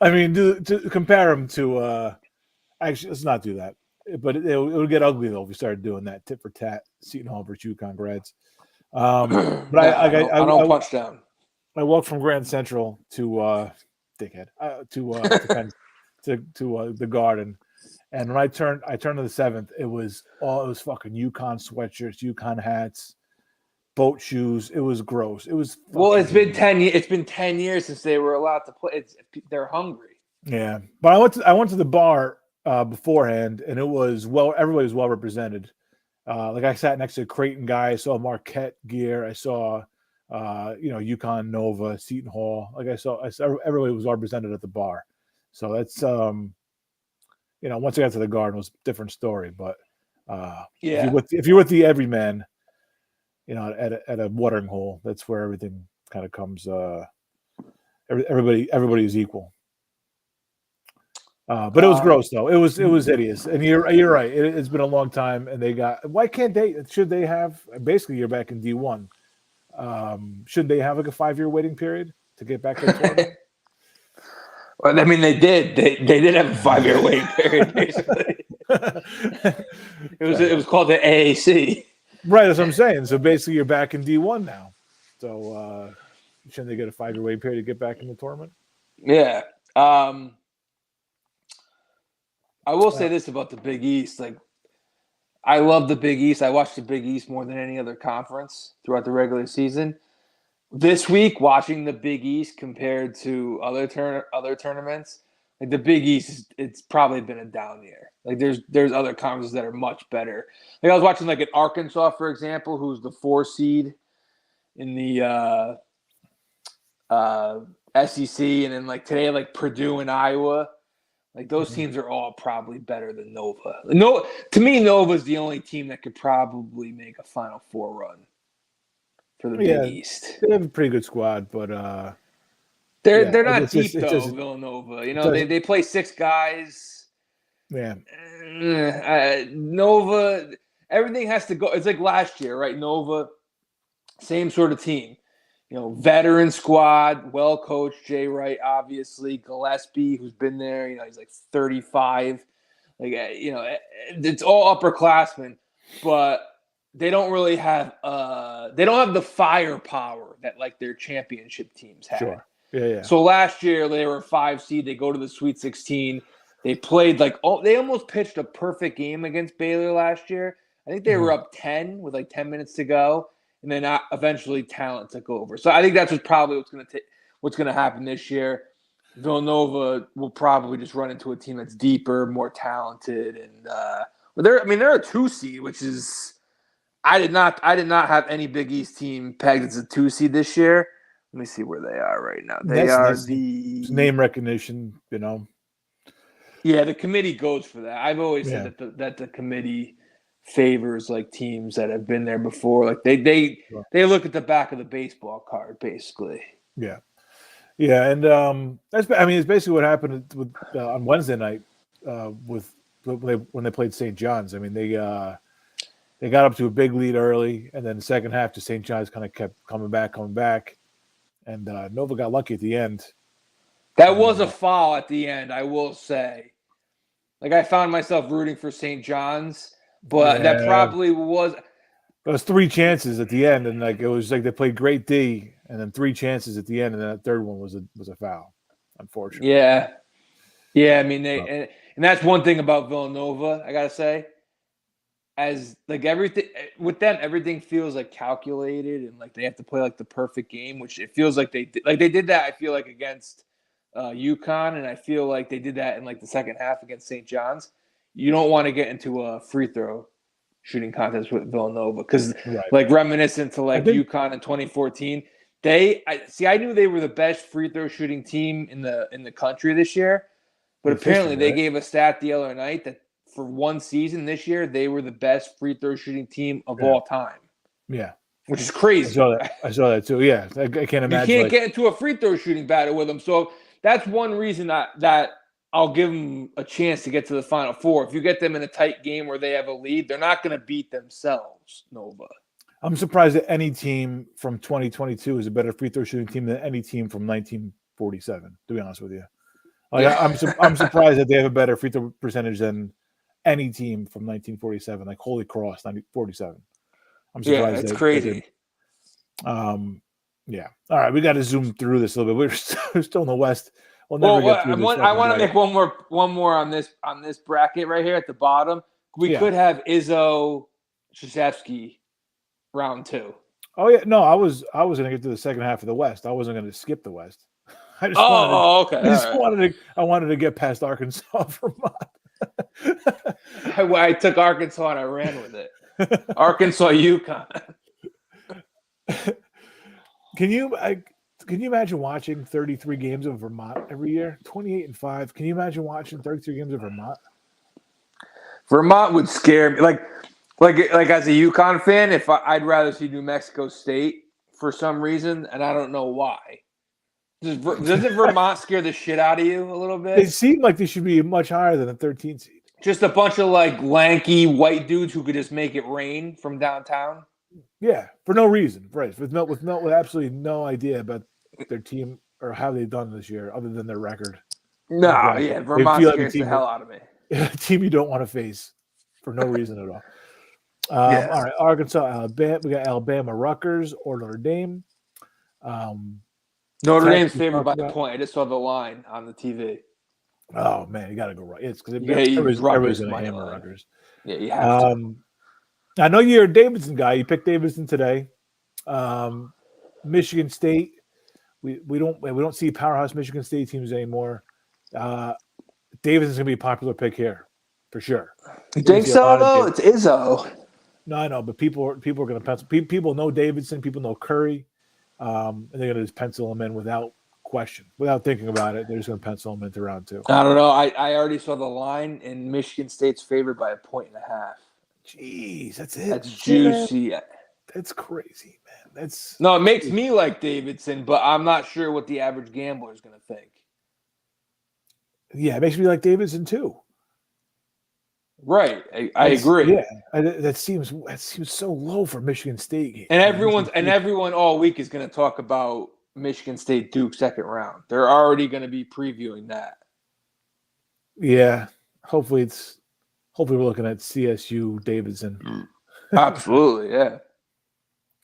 I mean, to compare them to actually, let's not do that. But it would get ugly though if we started doing that tit for tat Seton Hall versus UConn grads. But I don't punch down. I walked from Grand Central to dickhead to the Garden, and when I turned to the 7th, it was fucking UConn sweatshirts, UConn hats, boat shoes. It was gross. It was it's been 10 years. It's been 10 years since they were allowed to play. They're hungry. Yeah, but I went to the bar beforehand, and it was everybody was well represented. Like I sat next to a Creighton guy. I saw Marquette gear. I saw, UConn, Nova, Seton Hall. Like I saw everybody was represented at the bar. So that's, once I got to the Garden, it was a different story. But if you're with the everyman, at a watering hole, that's where everything kind of comes. Everybody is equal. But it was gross though. It was hideous. And you're right. It's been a long time, and why can't they? Should they have basically? You're back in D1. Should they have like a 5-year waiting period to get back to the tournament? Well, I mean, they did. They did have a 5-year waiting period. Basically, it was called the AAC. Right, that's what I'm saying. So basically, you're back in D1 now. So shouldn't they get a 5-year waiting period to get back in the tournament? Yeah. I will say this about the Big East. Like, I love the Big East. I watched the Big East more than any other conference throughout the regular season. This week, watching the Big East compared to other tournaments, like the Big East, it's probably been a down year. Like there's other conferences that are much better. Like I was watching like at Arkansas, for example, who's the 4 seed in the SEC, and then like today, like Purdue and Iowa. Like those teams are all probably better than Nova. No, to me, Nova is the only team that could probably make a Final Four run for the Big East. They have a pretty good squad, but they're not deep though. Villanova, they play 6 guys. Yeah, Nova, everything has to go. It's like last year, right? Nova, same sort of team. Veteran squad, well coached. Jay Wright, obviously. Gillespie, who's been there. He's like 35. Like, it's all upperclassmen, but they don't really have. They don't have the firepower that like their championship teams have. Sure. Yeah. So last year they were a 5 seed. They go to the Sweet 16. They played they almost pitched a perfect game against Baylor last year. I think they were up 10 with like 10 minutes to go. And then eventually talent took over. So I think that's probably what's going to happen this year. Villanova will probably just run into a team that's deeper, more talented, and they're a 2 seed, which is I did not have any Big East team pegged as a 2 seed this year. Let me see where they are right now. They are the name recognition, Yeah, the committee goes for that. I've always said that the committee favors like teams that have been there before. Like they look at the back of the baseball card, basically. Yeah, and it's basically what happened with on Wednesday night when they played St. John's. I mean, they got up to a big lead early, and then the second half, to St. John's kind of kept coming back, and Nova got lucky at the end. That was a foul at the end, I will say. Like I found myself rooting for St. John's. But that probably was. It was 3 chances at the end, and like it was like they played great D, and then 3 chances at the end, and then that third one was a foul, unfortunately. Yeah. I mean, and that's one thing about Villanova. I gotta say, as like everything with them, everything feels like calculated, and like they have to play like the perfect game, which it feels like they did that. I feel like against UConn, and I feel like they did that in like the second half against St. John's. You don't want to get into a free throw shooting contest with Villanova because, like, reminiscent to like UConn in 2014, I knew they were the best free throw shooting team in the country this year, but apparently they gave a stat the other night that for one season this year, they were the best free throw shooting team of Yeah. all time, Yeah, which is I crazy. saw that. I saw that too. Yeah, I can't You imagine. can't Like, get into a free throw shooting battle with them. So that's one reason that I'll give them a chance to get to the Final Four. If you get them in a tight game where they have a lead, they're not going to beat themselves, Nova. I'm surprised that any team from 2022 is a better free throw shooting team than any team from 1947. To be honest with you, like, Yeah. I'm surprised that they have a better free throw percentage than any team from 1947. Like, holy cross, 1947. I'm Yeah, surprised. it's that crazy. Yeah. All right, we got to zoom through this a little bit. We're still in the West. We'll never get through this. I want to make one more on this bracket right here at the bottom. We could have Izzo Krzyzewski round 2. Oh yeah, no, I was going to get to the second half of the West. I wasn't going to skip the West. I just I wanted to get past Arkansas, Vermont. I took Arkansas and I ran with it. Arkansas, UConn. Can you imagine watching 33 games of Vermont every year? 28-5. Can you imagine watching 33 games of Vermont? Vermont would scare me. Like as a UConn fan, I'd rather see New Mexico State for some reason, and I don't know why. Doesn't Vermont scare the shit out of you a little bit? They seem like they should be much higher than a 13 seed. Just a bunch of like lanky white dudes who could just make it rain from downtown. Yeah, for no reason, right? With absolutely no idea about their team or how they've done this year, other than their record. No, Vermont scares the hell out of me. A team you don't want to face for no reason at all. Yes. All right, Arkansas, Alabama. We got Alabama, Rutgers, or Notre Dame. Notre Dame's favored by a point. I just saw the line on the TV. Oh man, you got to go right. It's because everybody's going to hammer Rutgers. Yeah, you have to. I know you're a Davidson guy. You picked Davidson today. Michigan State. We don't see powerhouse Michigan State teams anymore. Davidson's gonna be a popular pick here, for sure. You think so? Though it's Izzo. No, I know, but people are going to pencil. People know Davidson. People know Curry, and they're going to just pencil them in without question, without thinking about it. They're just going to pencil them into round 2. I don't know. I already saw the line, and Michigan State's favored by 1.5. Jeez, that's it. That's juicy. Man. That's crazy, man. It makes me like Davidson, but I'm not sure what the average gambler is going to think. Yeah, it makes me like Davidson too. Right, I agree. Yeah, that seems so low for Michigan State. And everyone all week is going to talk about Michigan State Duke second round. They're already going to be previewing that. Yeah, hopefully we're looking at CSU Davidson. Absolutely, yeah.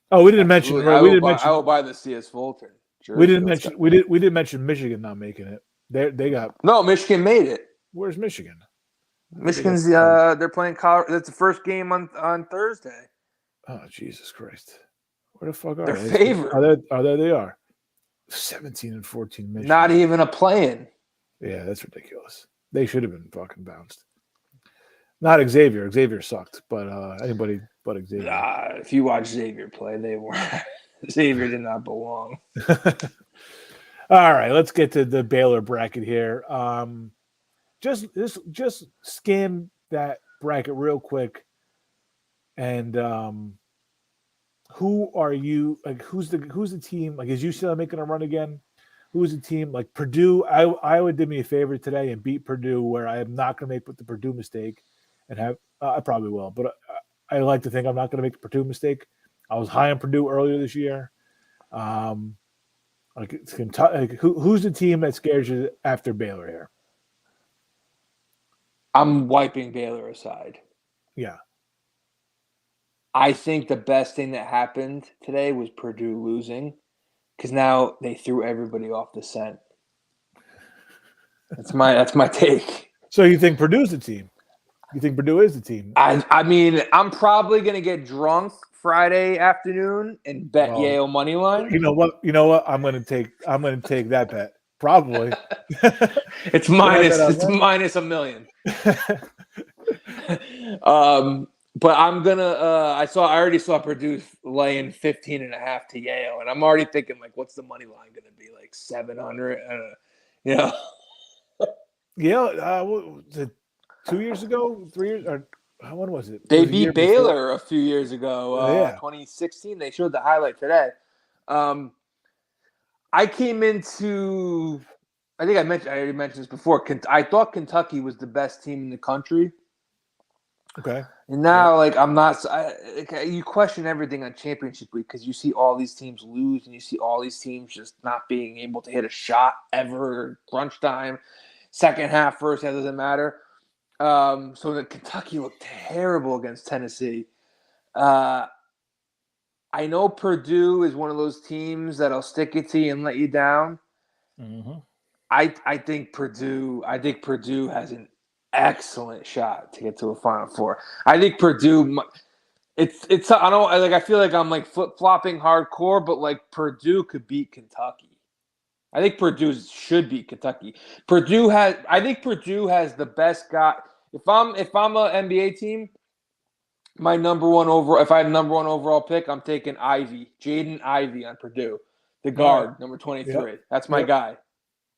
Oh, we didn't mention. Right, I will buy the CS Fulton. We didn't mention Michigan not making it. They got Michigan made it. Where's Michigan? Michigan's they're playing college. That's the first game on Thursday. Oh, Jesus Christ! Where the fuck are they? They're favored. They are 17-14 Michigan. Not even a play-in. Yeah, that's ridiculous. They should have been fucking bounced. Not Xavier. Xavier sucked, but anybody but Xavier. If you watch Xavier play, they were Xavier did not belong. All right, let's get to the Baylor bracket here. Just skim that bracket real quick, and who are you? Like, who's the team? Like, is UCLA making a run again? Who's the team? Like Purdue. Iowa did me a favor today and beat Purdue, where I am not going to make the Purdue mistake, and have I probably will, but I like to think I'm not going to make the Purdue mistake. I was high on Purdue earlier this year. Who's the team that scares you after Baylor here? I'm wiping Baylor aside. Yeah. I think the best thing that happened today was Purdue losing, because now they threw everybody off the scent. That's my take. So you think Purdue's the team? You think Purdue is the team? I mean, I'm probably gonna get drunk Friday afternoon and bet Yale money line. You know what? I'm gonna take that bet. Probably. It's minus $1 million. But I'm gonna I already saw Purdue laying 15.5 to Yale, and I'm already thinking, like, what's the money line gonna be? Like 700? Yeah, 2 years ago, 3 years, or when was it? They Was it a year beat before? Baylor a few years ago, Yeah. 2016. They showed the highlight today. I came into, I think I already mentioned this before. I thought Kentucky was the best team in the country. Okay. And now, like, I'm not. You question everything on championship week because you see all these teams lose, and you see all these teams just not being able to hit a shot ever. Crunch time, second half, first half doesn't matter. So the Kentucky looked terrible against Tennessee. I know Purdue is one of those teams that'll stick it to you and let you down. Mm-hmm. I think Purdue has an excellent shot to get to a Final Four. I think Purdue. It's I don't like. I feel like I'm like flip flopping hardcore, but like Purdue could beat Kentucky. I think Purdue should beat Kentucky. I think Purdue has the best guy. If I'm an NBA team, my number one overall. If I have number one overall pick, I'm taking Jaden Ivey on Purdue, the guard, number 23. Yep. That's my guy.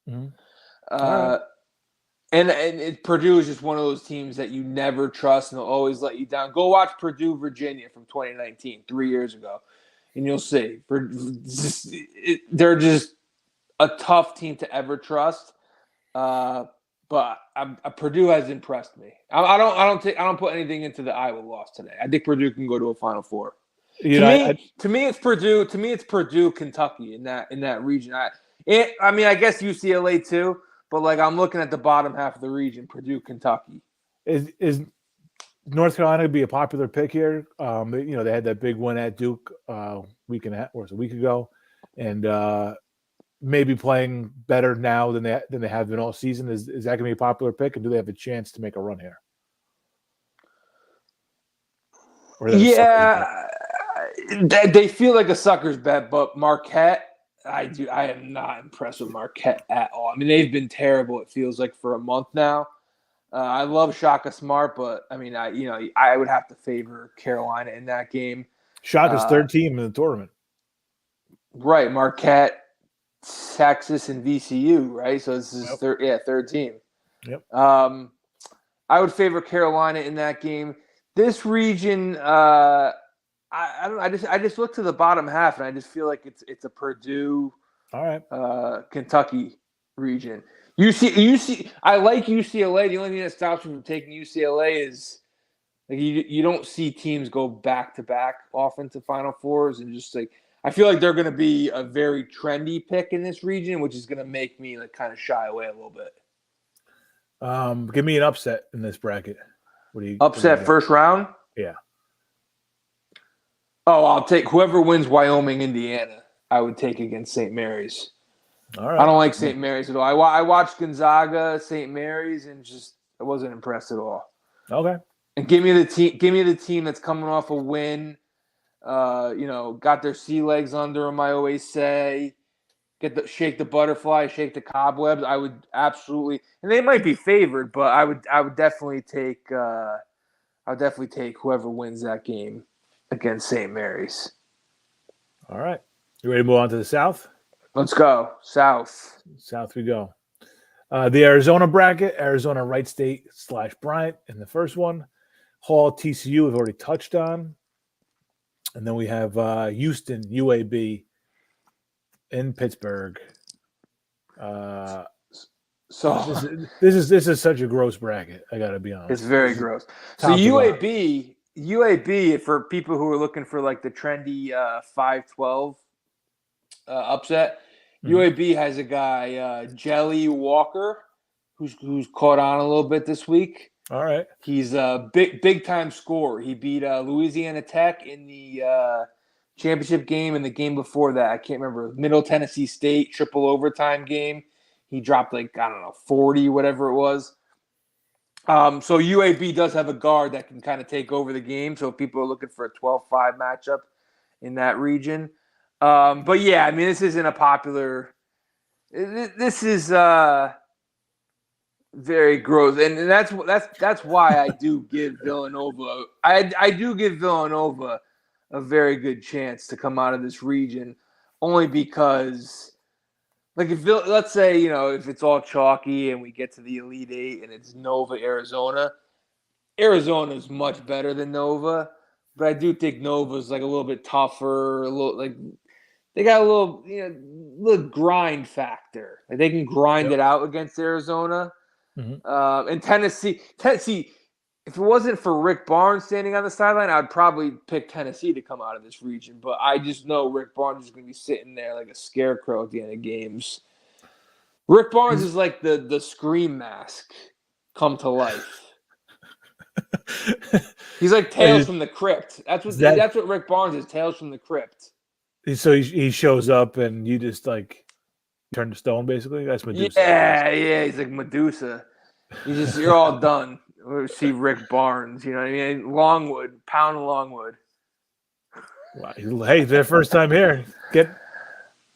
Mm-hmm. Right. And Purdue is just one of those teams that you never trust, and they'll always let you down. Go watch Purdue, Virginia from 2019, 3 years ago, and you'll see. They're just a tough team to ever trust. But Purdue has impressed me. I don't put anything into the Iowa loss today. I think Purdue can go to a Final Four. To me, it's Purdue. To me, it's Purdue, Kentucky in that region. I mean, I guess UCLA too. But like I'm looking at the bottom half of the region, Purdue, Kentucky. Is North Carolina be a popular pick here? They had that big win at Duke a week ago, and maybe playing better now than they have been all season. Is that going to be a popular pick, and do they have a chance to make a run here? Yeah, they feel like a sucker's bet, but Marquette. I am not impressed with Marquette at all. I mean, they've been terrible. It feels like for a month now. I love Shaka Smart, but I mean, I would have to favor Carolina in that game. Shaka's third team in the tournament, right? Marquette, Texas, and VCU, right? So this is third team. Yep. I would favor Carolina in that game. This region. I don't know. I just look to the bottom half, and I just feel like it's a Purdue, all right, Kentucky region. I like UCLA. The only thing that stops me from taking UCLA is like you don't see teams go back to back often to Final Fours, and just like I feel like they're going to be a very trendy pick in this region, which is going to make me like kind of shy away a little bit. Give me an upset in this bracket. Upset first round? Yeah. Oh, I'll take whoever wins Wyoming, Indiana. I would take against St. Mary's. All right. I don't like St. Mary's at all. I watched Gonzaga, St. Mary's, and just I wasn't impressed at all. Okay. And give me the team that's coming off a win. Got their sea legs under them. I always say, shake the butterfly, shake the cobwebs. I would absolutely, and they might be favored, but I would definitely take. Whoever wins that game against St. Mary's. All right. You ready to move on to the South? Let's go. South. South we go. The Arizona bracket, Arizona Wright State / Bryant in the first one. Hall, TCU, we've already touched on. And then we have Houston, UAB in Pittsburgh. So this is such a gross bracket. I got to be honest. It's very gross. So UAB, for people who are looking for like the trendy 5-12 upset, UAB has a guy Jelly Walker, who's caught on a little bit this week. All right, he's a big time scorer. He beat Louisiana Tech in the championship game, and the game before that, I can't remember, Middle Tennessee State triple overtime game. He dropped 40, whatever it was. So UAB does have a guard that can kind of take over the game. So if people are looking for a 12-5 matchup in that region. But yeah, I mean, this isn't a popular. This is very gross, and that's why I do give Villanova. I do give Villanova a very good chance to come out of this region, only because. Like let's say, if it's all chalky and we get to the Elite Eight and it's Nova, Arizona. Arizona is much better than Nova, but I do think Nova's like a little bit tougher, a little like they got a little grind factor. Like they can grind it out against Arizona. And Tennessee. If it wasn't for Rick Barnes standing on the sideline, I'd probably pick Tennessee to come out of this region. But I just know Rick Barnes is going to be sitting there like a scarecrow at the end of games. Rick Barnes is like the scream mask come to life. He's like Tales from the Crypt. That's what Rick Barnes is. Tales from the Crypt. So he shows up and you just like turn to stone, basically. That's Medusa. Yeah. He's like Medusa. You're all done. See Rick Barnes. You know what I mean? Longwood, pound Longwood. Wow. Hey, their first time here. Get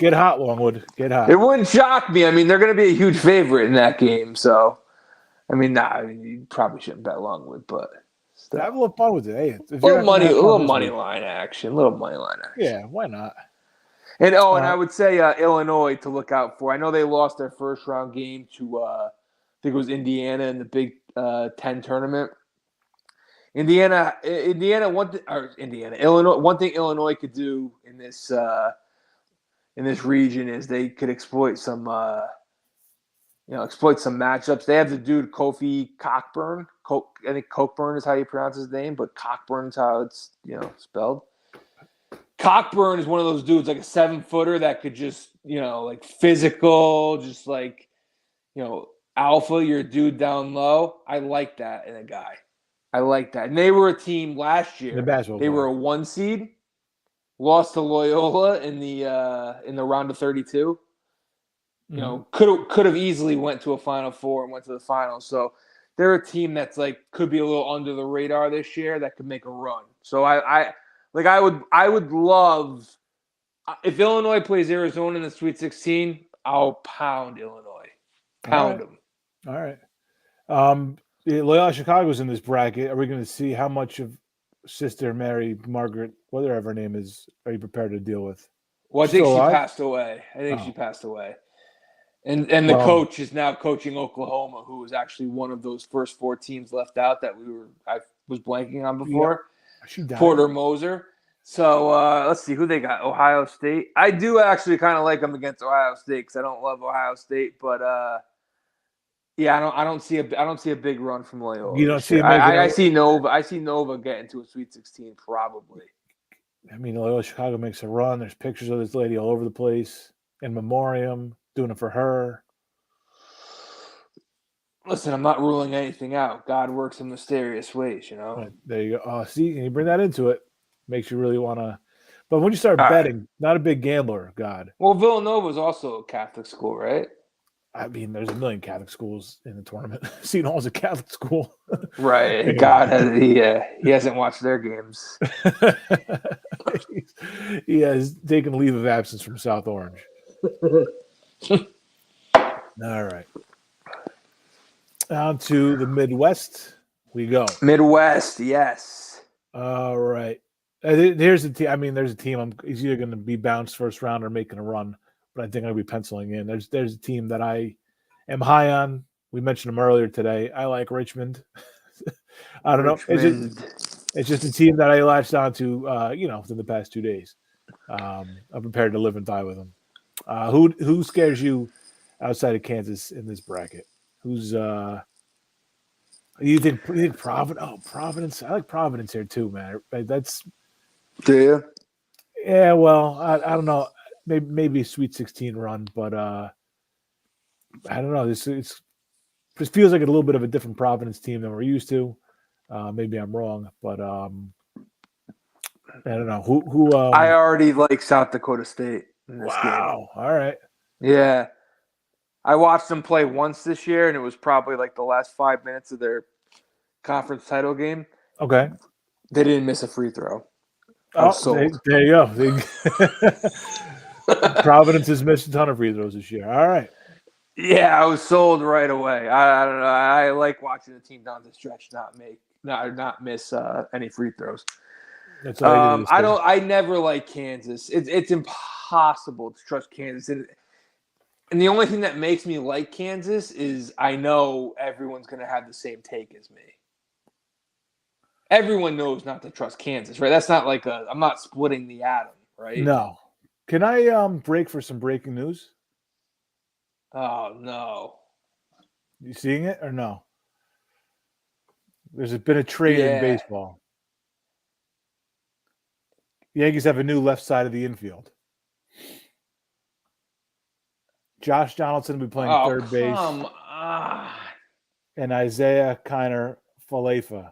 hot, Longwood. Get hot. It wouldn't shock me. I mean, they're going to be a huge favorite in that game. So, you probably shouldn't bet Longwood, but still. Have a little fun with it. Hey, a little money line action. Yeah, why not? And I would say Illinois to look out for. I know they lost their first round game to I think it was Indiana in the Big 10 tournament. Illinois. One thing Illinois could do in this region is they could exploit some matchups. They have the dude Kofi Cockburn. I think Cockburn is how you pronounce his name, but Cockburn is how it's spelled. Cockburn is one of those dudes, like a 7-footer that could just, like physical, just like, alpha your dude down low. I like that in a guy. I like that. And they were a team last year. They were a 1 seed, lost to Loyola in the round of 32. Could have easily went to a Final Four and went to the finals. So they're a team that's like could be a little under the radar this year that could make a run. So I would love if Illinois plays Arizona in the Sweet 16. I'll pound Illinois, them. All right. Loyola Chicago's in this bracket. Are we going to see how much of Sister Mary Margaret, whatever her name is, are you prepared to deal with? Well, I think she passed away. She passed away. And the coach is now coaching Oklahoma, who was actually one of those first 4 teams left out that I was blanking on before. Yeah. Porter Moser. So let's see who they got. Ohio State. I do actually kind of like them against Ohio State because I don't love Ohio State, but I don't see a big run from Loyola. You don't see I see Nova. I see Nova getting to a Sweet 16 probably. I mean, Loyola Chicago makes a run. There's pictures of this lady all over the place in memoriam. Doing it for her. Listen, I'm not ruling anything out. God works in mysterious ways, Right, there you go. Oh, see, and you bring that into it. Makes you really want to. But when you start betting, not a big gambler, God. Well, Villanova is also a Catholic school, right? I mean, there's a million Catholic schools in the tournament. Seton Hall's a Catholic school. Right. God, he hasn't watched their games. He has taken leave of absence from South Orange. All right. Down to the Midwest we go. Midwest, yes. All right. Here's the team. I mean, there's a team. He's either going to be bounced first round or making a run, but I think I'll be penciling in. There's a team that I am high on. We mentioned them earlier today. I like Richmond. I don't know. It's just a team that I latched onto, within the past 2 days. I'm prepared to live and die with them. Who scares you outside of Kansas in this bracket? Who's you think Providence? Oh, Providence. I like Providence here too, man. Do you? Yeah, well, I don't know. Maybe a Sweet 16 run, but I don't know. This feels like a little bit of a different Providence team than we're used to. Maybe I'm wrong, but I don't know. Who I already like South Dakota State in this game. Wow. All right. Yeah. I watched them play once this year, and it was probably like the last 5 minutes of their conference title game. Okay. They didn't miss a free throw. There you go. Providence has missed a ton of free throws this year. All right. Yeah, I was sold right away. I don't know. I like watching the team down the stretch not miss any free throws. That's all I never like Kansas. It's impossible to trust Kansas. And the only thing that makes me like Kansas is I know everyone's going to have the same take as me. Everyone knows not to trust Kansas, right? That's not like I'm not splitting the atom, right? No. Can I break for some breaking news? Oh, no. You seeing it or no? There's been a trade in Yeah. baseball. Yankees have a new left side of the infield. Josh Donaldson will be playing third base, Come on. and Isaiah Kiner Falefa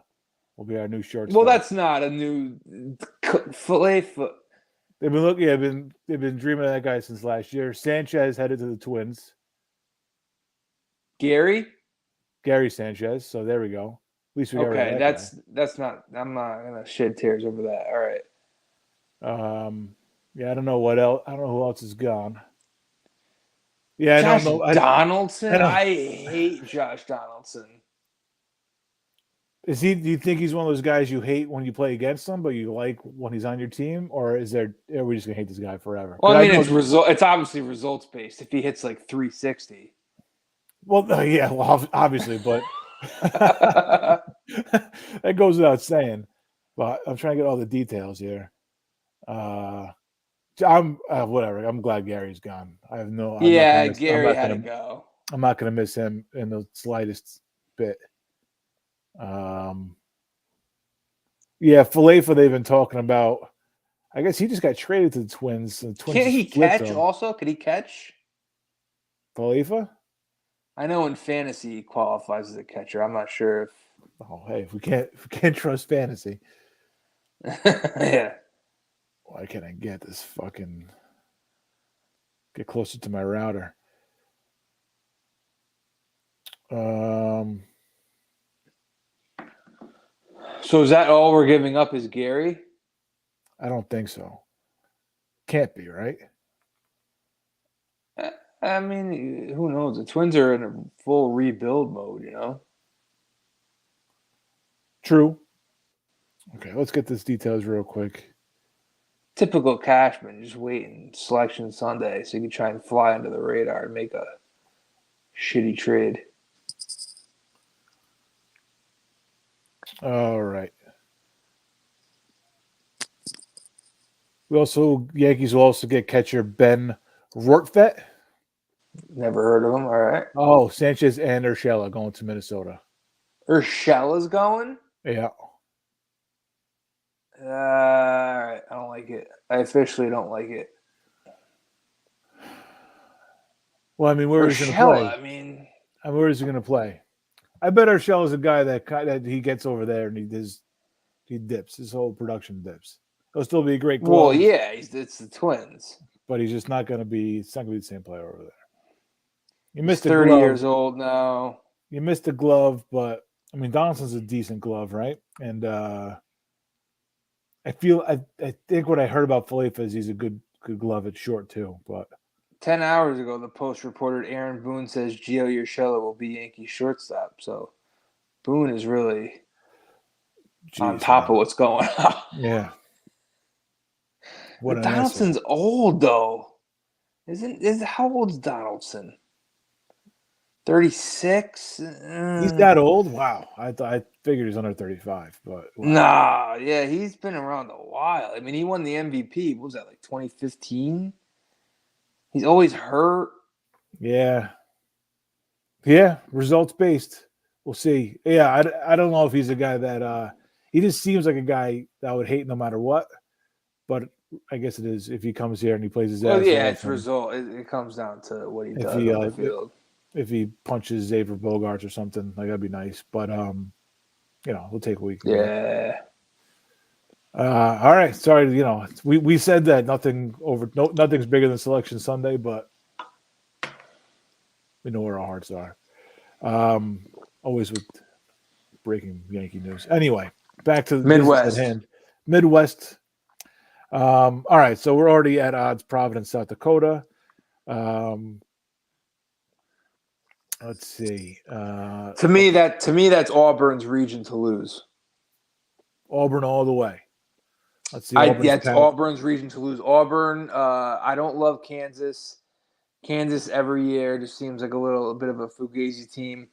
will be our new shortstop. Well, that's not a new fillet foot. They've been looking. They've been dreaming of that guy since last year. Sanchez headed to the Twins. Gary Sanchez. So there we go. At least we got rid of Okay, that that's not. I'm not gonna shed tears over that. All right. guy. Yeah, I don't know what else. I don't know who else is gone. Yeah, I Josh don't know. Donaldson. I I hate Josh Donaldson. Is he? Do you think he's one of those guys you hate when you play against him, but you like when he's on your team, or are we just gonna hate this guy forever? Well, I mean, know, it's obviously results based. If he hits like 360. Well, yeah, well, obviously, but that goes without saying. But I'm trying to get all the details here. I'm whatever. I'm glad Gary's gone. I have no. Yeah, Gary had to go. I'm not going to miss him in the slightest bit. Yeah, Falefa, they've been talking about. I guess he just got traded to the Twins. The Twins Can't he catch also? Could he catch? Falefa? I know in fantasy he qualifies as a catcher. I'm not sure if. Oh, hey, if we can't trust fantasy. Yeah. Why can't I get closer to my router? So is that all we're giving up is Gary? I don't think so. Can't be, right? I mean, who knows? The Twins are in a full rebuild mode, you know? True. Okay, let's get these details real quick. Typical Cashman, just waiting selection Sunday so you can try and fly under the radar and make a shitty trade. All right. Yankees will also get catcher Ben Rortvedt. Never heard of him. All right. Oh, Sanchez and Urshela going to Minnesota. Urshela's going? Yeah. All right. I don't like it. I officially don't like it. Well, I mean, where is he going to play? Where is he going to play? I bet Urshela is a guy that he gets over there and he dips. His whole production dips. He'll still be a great glove. Well, yeah, it's the Twins. But he's just not going to be. It's not going to be the same player over there. You missed 30 years old now. You missed a glove, but I mean Donaldson's a decent glove, right? And I think what I heard about Falefa is he's a good glove at short too. But 10 hours ago, the Post reported Aaron Boone says Gio Urshela will be Yankee shortstop. So Boone is really on top of what's going on. Yeah. But Donaldson's old though. How old is Donaldson? 36? He's that old? Wow. I figured he's under 35, but wow. Nah, yeah, he's been around a while. I mean, he won the MVP. What was that, like 2015? He's always hurt. Yeah. Yeah, results based. We'll see. Yeah, I don't know if he's a guy that he just seems like a guy that I would hate no matter what. But I guess it is if he comes here and he plays his ass. Well, yeah, it's result. It comes down to what he does on the field. If he punches Xavier Bogaerts or something, like that'd be nice. But we'll take a week. Yeah. All right. Sorry, we said that nothing's bigger than Selection Sunday, but we know where our hearts are. Always with breaking Yankee news. Anyway, back to the Midwest. At hand. Midwest. All right, so we're already at odds. Providence, South Dakota. Let's see. To me, that's Auburn's region to lose. Auburn all the way. Let's see. It's Auburn's region to lose. Auburn. I don't love Kansas. Kansas every year just seems like a little bit of a fugazi team.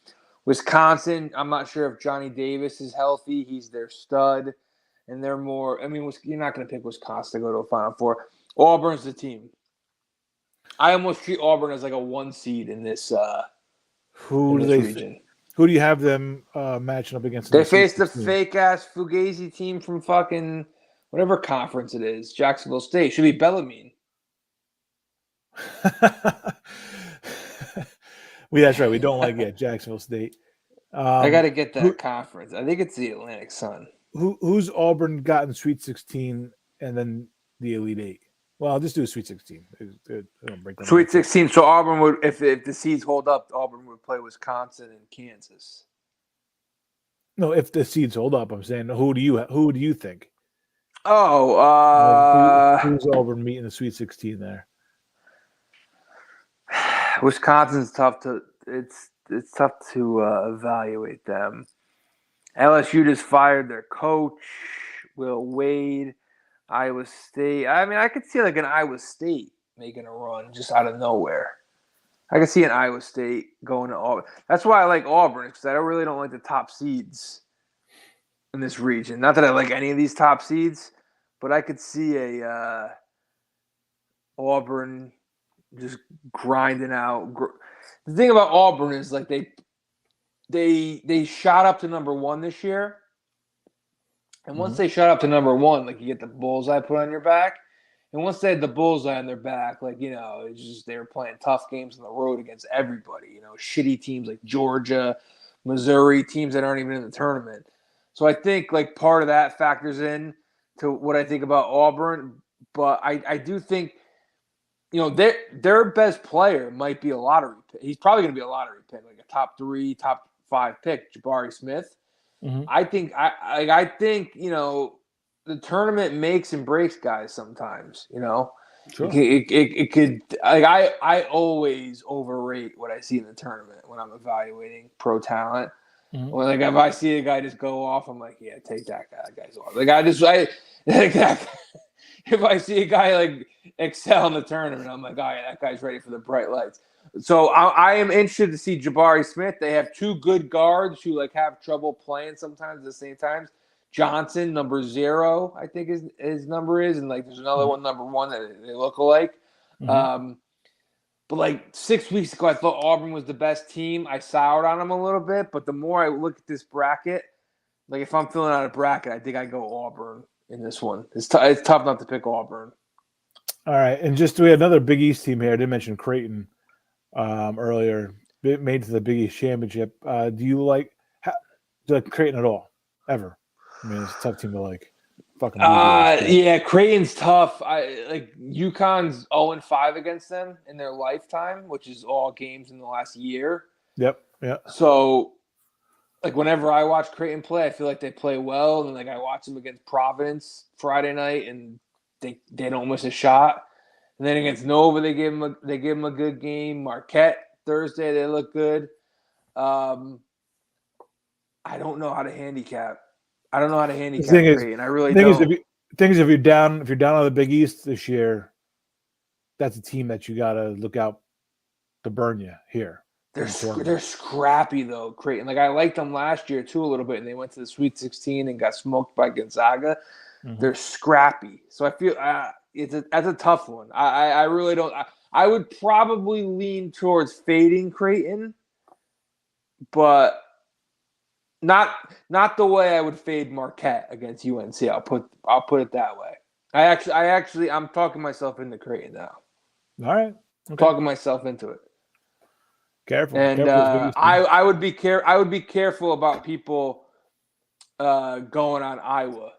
Wisconsin, I'm not sure if Johnny Davis is healthy. He's their stud, and they're more. I mean, you're not going to pick Wisconsin to go to a Final Four. Auburn's the team. I almost treat Auburn as like a 1 seed in this region. Who do you have them matching up against? They face the fake ass fugazi team from fucking whatever conference it is, Jacksonville State. Should be Bellarmine. That's right. We don't like it, Jacksonville State. I got to get that conference. I think it's the Atlantic Sun. Who's Auburn gotten Sweet 16 and then the Elite Eight? Well, I'll just do a Sweet 16. Sweet 16. So Auburn would, if the seeds hold up, Auburn would play Wisconsin and Kansas. No, if the seeds hold up, I'm saying who do you think? Oh, who's Auburn meeting the Sweet 16 there? Wisconsin's tough to it's tough to evaluate them. LSU just fired their coach, Will Wade. Iowa State. I mean, I could see like an Iowa State making a run just out of nowhere. I could see an Iowa State going to Auburn. That's why I like Auburn, because I really don't like the top seeds in this region. Not that I like any of these top seeds, but I could see a Auburn just grinding out. The thing about Auburn is like they shot up to number 1 this year. And once they shot up to number 1, like you get the bullseye put on your back. And once they had the bullseye on their back, like, you know, it's just they were playing tough games on the road against everybody. You know, shitty teams like Georgia, Missouri, teams that aren't even in the tournament. So I think like part of that factors in to what I think about Auburn. But I do think, you know, their best player might be a lottery pick. He's probably going to be a lottery pick, like a top 3, top 5 pick, Jabari Smith. Mm-hmm. I think you know the tournament makes and breaks guys sometimes. You know, sure. it could like I always overrate what I see in the tournament when I'm evaluating pro talent. Mm-hmm. When like if I see a guy just go off, I'm like, yeah, take that guy. That guy's off. Like I like that. If I see a guy like excel in the tournament, I'm like, oh yeah, that guy's ready for the bright lights. So I am interested to see Jabari Smith. They have 2 good guards who like have trouble playing sometimes at the same time. Johnson, number 0, I think his number is, and like there's another one, number 1, that they look alike. Mm-hmm. But like 6 weeks ago, I thought Auburn was the best team. I soured on them a little bit, but the more I look at this bracket, like if I'm filling out a bracket, I think I go Auburn in this one. It's tough not to pick Auburn. All right, and just we have another Big East team here. I did mention Creighton earlier, made to the Big East championship. Do you like Creighton at all? Ever? I mean, it's a tough team to like. Fucking. Yeah, Creighton's tough. I like UConn's 0-5 against them in their lifetime, which is all games in the last year. Yep. Yeah. So, like whenever I watch Creighton play, I feel like they play well, and like I watch them against Providence Friday night, and they don't miss a shot. And then against Nova, they give them a good game. Marquette Thursday, they look good. I don't know how to handicap. Creighton. I really don't. If you're down on the Big East this year, that's a team that you got to look out to burn you here. They're scrappy though, Creighton. Like I liked them last year too a little bit, and they went to the Sweet 16 and got smoked by Gonzaga. Mm-hmm. They're scrappy, so I feel that's a tough one. I really don't. I would probably lean towards fading Creighton, but not the way I would fade Marquette against UNC. I'll put it that way. I'm talking myself into Creighton now. All right, okay. Talking myself into it. Careful. And I would be careful about people going on Iowa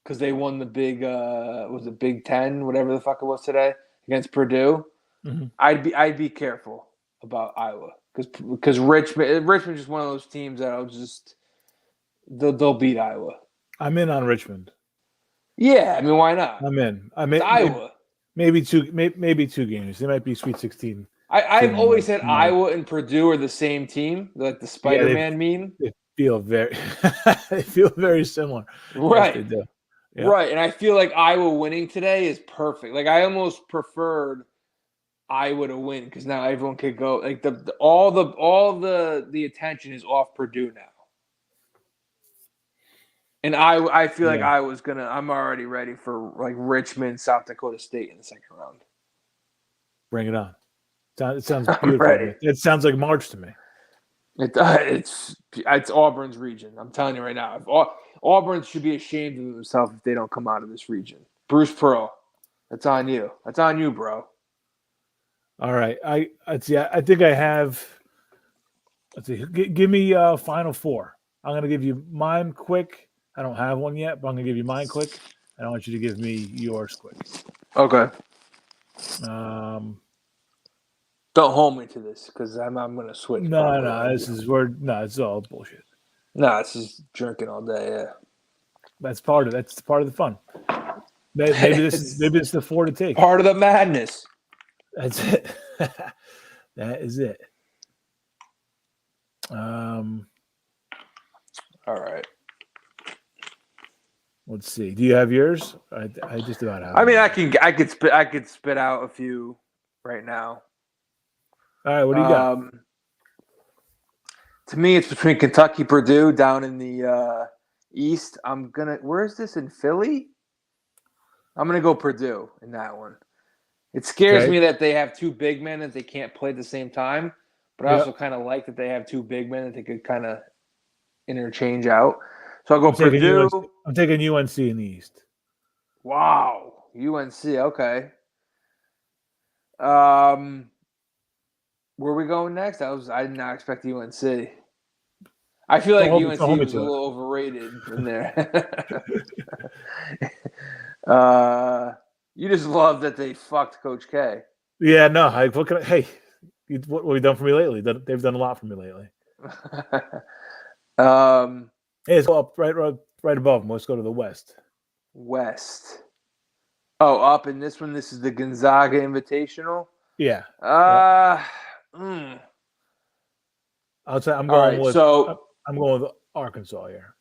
because they won the big was it Big Ten, whatever the fuck it was today against Purdue. Mm-hmm. I'd be careful about Iowa because Richmond's just one of those teams that they'll beat Iowa. I'm in on Richmond. Yeah, I mean, why not? I'm in. Iowa. Maybe two games. They might be Sweet 16. I've always said Iowa and Purdue are the same team, like the Spider-Man meme. They feel very similar. Right. Yes, they do. Yeah. Right, and I feel like Iowa winning today is perfect. Like I almost preferred Iowa to win because now everyone could go like all the attention is off Purdue now. And I feel like I'm already ready for like Richmond, South Dakota State in the second round. Bring it on. It sounds I'm beautiful. ready. It sounds like March to me. It's Auburn's region. I'm telling you right now. Auburn should be ashamed of themselves if they don't come out of this region. Bruce Pearl, that's on you. That's on you, bro. All right. I think I have. Let's see. Give me Final Four. I'm going to give you mine quick. I don't have one yet, but I'm going to give you mine quick. I want you to give me yours quick. Okay. Um. Don't hold me to this because I'm going to switch. No. It's all bullshit. No, it's just drinking all day. Yeah. That's part of the fun. Maybe it's the 4 to take. Part of the madness. That's it. That is it. All right. Let's see. Do you have yours? I just about have. I mean, I could spit out a few right now. All right. What do you got? To me, it's between Kentucky, Purdue down in the East. Where is this in Philly? I'm gonna go Purdue in that one. It scares me that they have two big men that they can't play at the same time, but I also kind of like that they have two big men that they could kind of interchange out. So I'll go Purdue. I'm taking UNC in the East. Wow, UNC. Okay. Where are we going next? I did not expect UNC. I feel like UNC was a little overrated in there. You just love that they fucked Coach K. Yeah, no. What have you done for me lately? They've done a lot for me lately. Hey, let's go up right above them. Let's go to the West. West. Oh, up in this one. This is the Gonzaga Invitational. Yeah. Mm. I'll say I'm going with Arkansas here.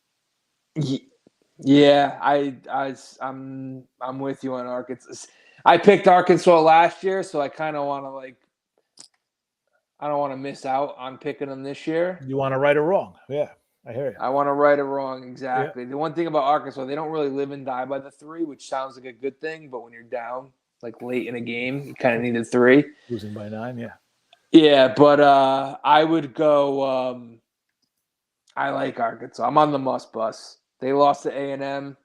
Yeah, I'm with you on Arkansas. I picked Arkansas last year, so I kind of want to I don't want to miss out on picking them this year. You want to right or wrong? Yeah, I hear you. I want to right or wrong, exactly. Yeah. The one thing about Arkansas, they don't really live and die by the three, which sounds like a good thing, but when you're down like late in a game, you kind of need a three. Losing by 9, yeah. Yeah, but I would go. I like Arkansas. I'm on the must bus. They lost to A&M,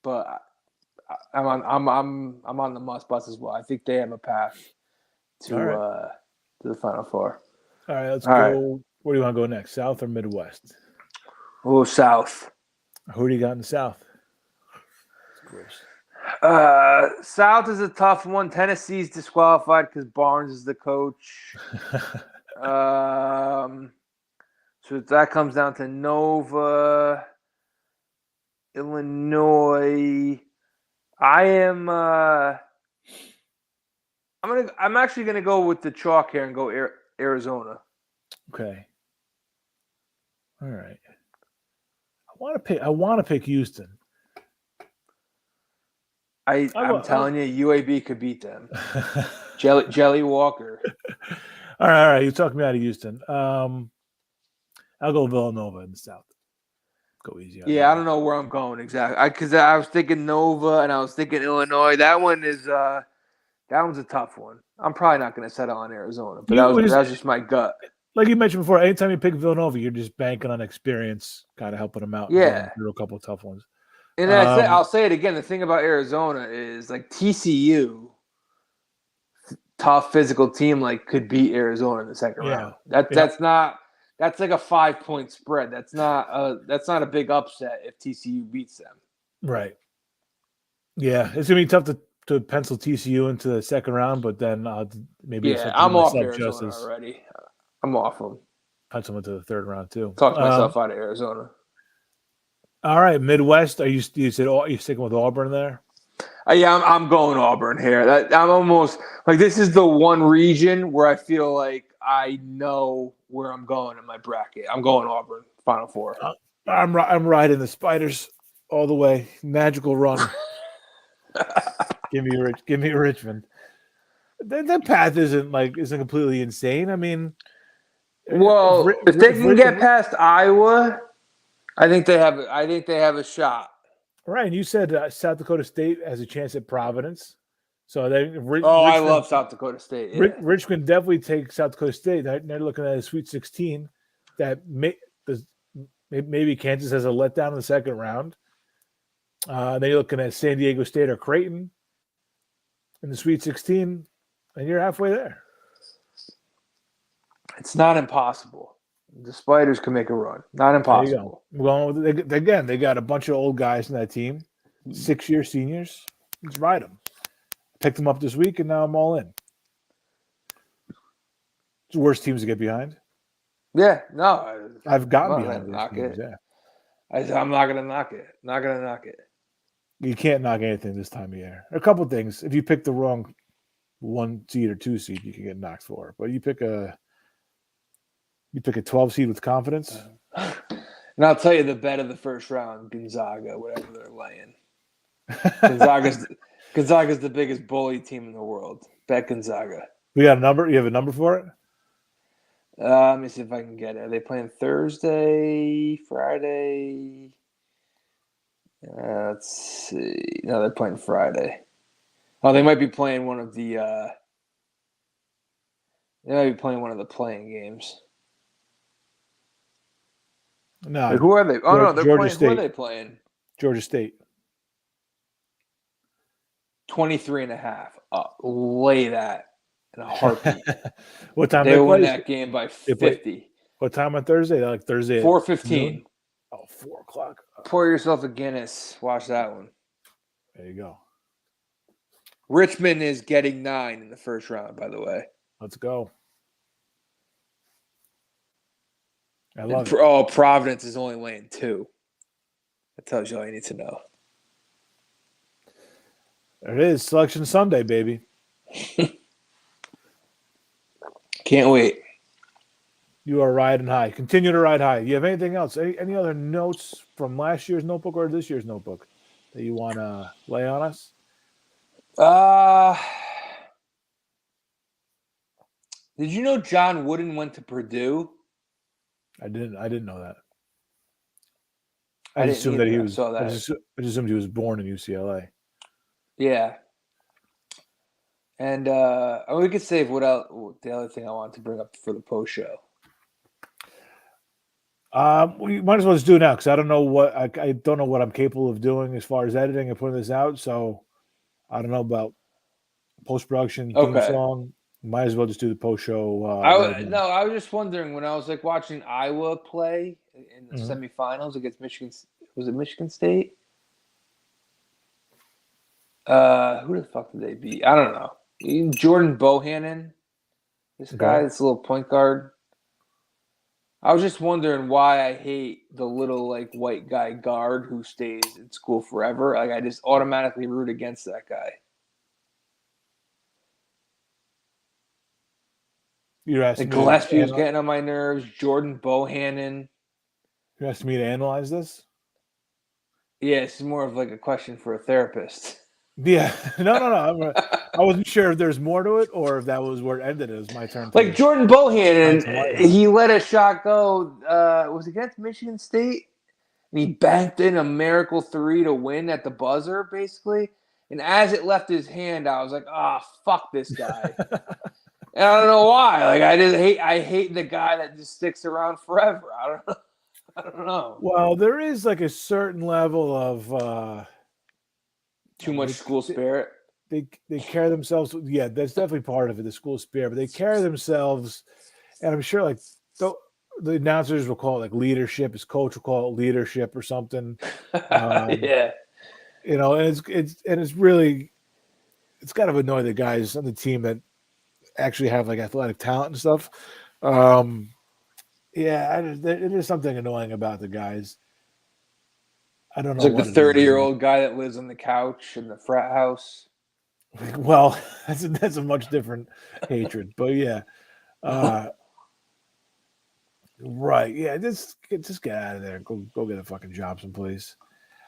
but I'm on the must bus as well. I think they have a path to the Final Four. All right, let's go. Right. Where do you want to go next? South or Midwest? Oh, South. Who do you got in the South? South is a tough one. Tennessee's disqualified because Barnes is the coach. So that comes down to Nova, Illinois. I'm actually gonna go with the chalk here and go Arizona. Okay. All right. I want to pick Houston. I'm telling you, UAB could beat them. Jelly Walker. All right. You talked me out of Houston. I'll go Villanova in the South. Go easy. Yeah, I don't know where I'm going exactly. Because I was thinking Nova and I was thinking Illinois. That one's a tough one. I'm probably not going to settle on Arizona, but that was just my gut. Like you mentioned before, anytime you pick Villanova, you're just banking on experience, kind of helping them out. Yeah, through a couple of tough ones. And I'll say it again. The thing about Arizona is like TCU, tough physical team, like could beat Arizona in the second round. That's like a 5-point spread. That's not a big upset if TCU beats them. Right. Yeah, it's gonna be tough to pencil TCU into the second round, but then maybe I'm off Arizona already. I'm off them. Pencil into the third round too. Talk myself out of Arizona. All right, Midwest. You said you're sticking with Auburn there? Yeah, I'm going Auburn here. I'm almost like this is the one region where I feel like I know where I'm going in my bracket. I'm going Auburn, Final Four. I'm riding the Spiders all the way. Magical run. Give me Richmond. The path isn't completely insane. I mean, Well, if they can get past Iowa, I think they have a shot. Right, and you said South Dakota State has a chance at Providence. So I love South Dakota State. Yeah. Richmond definitely takes South Dakota State. They're looking at a Sweet 16 that maybe Kansas has a letdown in the second round. Then you're looking at San Diego State or Creighton in the Sweet 16, and you're halfway there. It's not impossible. The Spiders can make a run. Not impossible. Well, they got a bunch of old guys in that team, 6-year seniors. Let's ride them. Picked them up this week, and now I'm all in. It's the worst teams to get behind. Yeah, no. I've gotten behind those teams, yeah. I'm not going to knock it. Not going to knock it. You can't knock anything this time of year. A couple things. If you pick the wrong 1 seed or 2 seed, you can get knocked for it. But you pick a 12 seed with confidence. And I'll tell you the bet of the first round, Gonzaga, whatever they're laying. Gonzaga's the biggest bully team in the world. Bet Gonzaga. We got a number? You have a number for it? Let me see if I can get it. Are they playing Thursday, Friday? Let's see. No, they're playing Friday. Oh, they might be playing one of the playing games. No. Wait, who are they? Oh, no, they're Georgia playing. State. Who are they playing? Georgia State. 23.5. Lay that in a heartbeat. What time they win that game by 50. What time on Thursday? Like Thursday at 4:15. Oh, 4 o'clock. Pour yourself a Guinness. Watch that one. There you go. Richmond is getting 9 in the first round, by the way. Let's go. I love it. Oh, Providence is only laying 2. That tells you all you need to know. There it is. Selection Sunday, baby. Can't wait. You are riding high. Continue to ride high. You have anything else? Any other notes from last year's notebook or this year's notebook that you want to lay on us? Did you know John Wooden went to Purdue? I didn't know that. I just assumed that he was. Saw that. I just assumed he was born in UCLA. Yeah. And we could save the other thing I wanted to bring up for the post show. We might as well just do it now because I don't know what I don't know what I'm capable of doing as far as editing and putting this out. So I don't know about post production, theme song. Might as well just do the post show. I was just wondering when I was like watching Iowa play in the semifinals against Michigan. Was it Michigan State? Who the fuck did they beat? I don't know. Jordan Bohannon. This guy, this little point guard. I was just wondering why I hate the little like white guy guard who stays in school forever. Like I just automatically root against that guy. You're asking me Gillespie was getting on my nerves. Jordan Bohannon. You're asking me to analyze this? Yeah, it's more of like a question for a therapist. Yeah, no. I wasn't sure if there's more to it or if that was where it ended. It was my turn. Like Jordan Bohannon, he let a shot go. Was it against Michigan State? And he banked in a miracle 3 to win at the buzzer, basically. And as it left his hand, I was like, fuck this guy. And I don't know why. Like I hate the guy that just sticks around forever. I don't know. Well, there is like a certain level of too much school spirit. They carry themselves. Yeah, that's definitely part of it, the school spirit. But they carry themselves, and I'm sure like the announcers will call it like leadership. His coach will call it leadership or something. Yeah, you know, and it's really kind of annoying the guys on the team that actually have like athletic talent and stuff. Yeah, it is something annoying about the guys. I don't know. It's like the 30-year-old guy that lives on the couch in the frat house. Well, that's a much different hatred, but yeah, right, yeah. Just get out of there. Go get a fucking job someplace.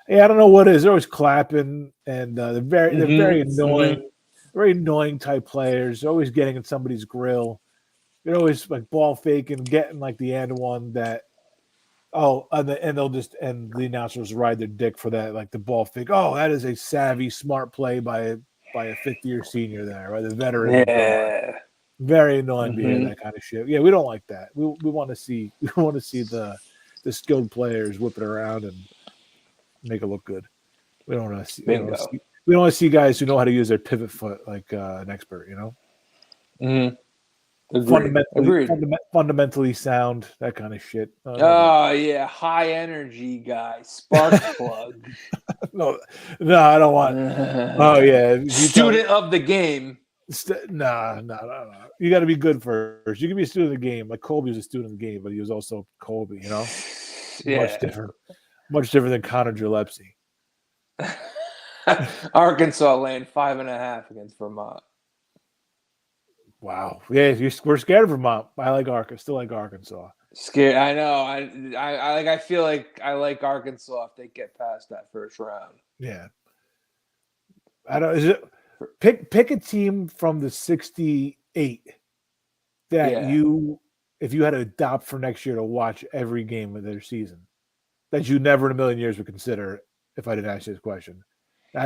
Yeah, I don't know what it is. They're always clapping, and they're very annoying. very annoying type players. They're always getting in somebody's grill. They're always like ball faking, getting like the end one that. Oh, and they'll just and the announcers ride their dick for that, like the ball fake. Oh, that is a savvy, smart play by a fifth-year senior there, right? The veteran guard. Yeah. Very annoying to hear Mhm. that kind of shit. Yeah, we don't like that. We want to see the skilled players whip it around and make it look good. We don't want to see. Bingo. We don't want to see guys who know how to use their pivot foot like an expert. Mhm. Agreed. Fundamentally sound, that kind of shit. Oh yeah, high energy guy, spark plug. No, I don't want. Oh yeah, Student of the game. Nah. You got to be good first. You can be a student of the game. Like Kobe was a student of the game, but he was also Kobe. Yeah. Much different than Connor Gillespie. Arkansas laying 5.5 against Vermont. Wow. Yeah, we're scared of Vermont. I like Arkansas. Still like Arkansas. Scared. I know. I feel like I like Arkansas if they get past that first round. Yeah. I don't. Is it pick a team from the 68 that if you had to adopt for next year to watch every game of their season that you never in a million years would consider if I didn't ask you this question.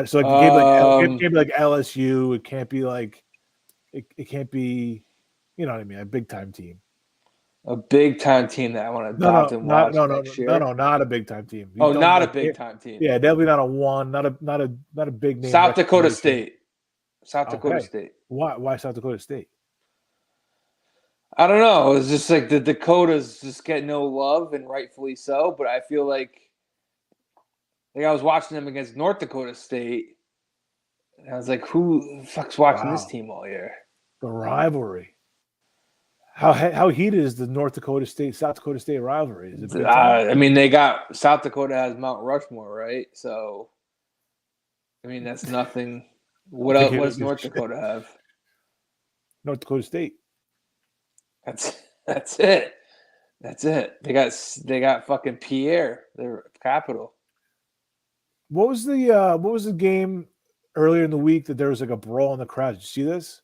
So like it can't be like LSU. It can't be like it can't be, you know what I mean, a big time team. A big time team that I want to adopt and watch next year. No, not a big time team. Not a big time team. Yeah, definitely not a one. Not a big name. South Dakota State. South Dakota State. Why South Dakota State? I don't know. It's just like the Dakotas just get no love, and rightfully so. But I feel like I was watching them against North Dakota State, and I was like, "Who the fuck's watching this team all year?" The rivalry. How heated is the North Dakota State South Dakota State rivalry? Is it I mean, they got South Dakota has Mount Rushmore, right? So, I mean, that's nothing. What else? What does North Dakota have? North Dakota State. That's it. That's it. They got fucking Pierre, their capital. What was the game earlier in the week that there was like a brawl in the crowd? Did you see this?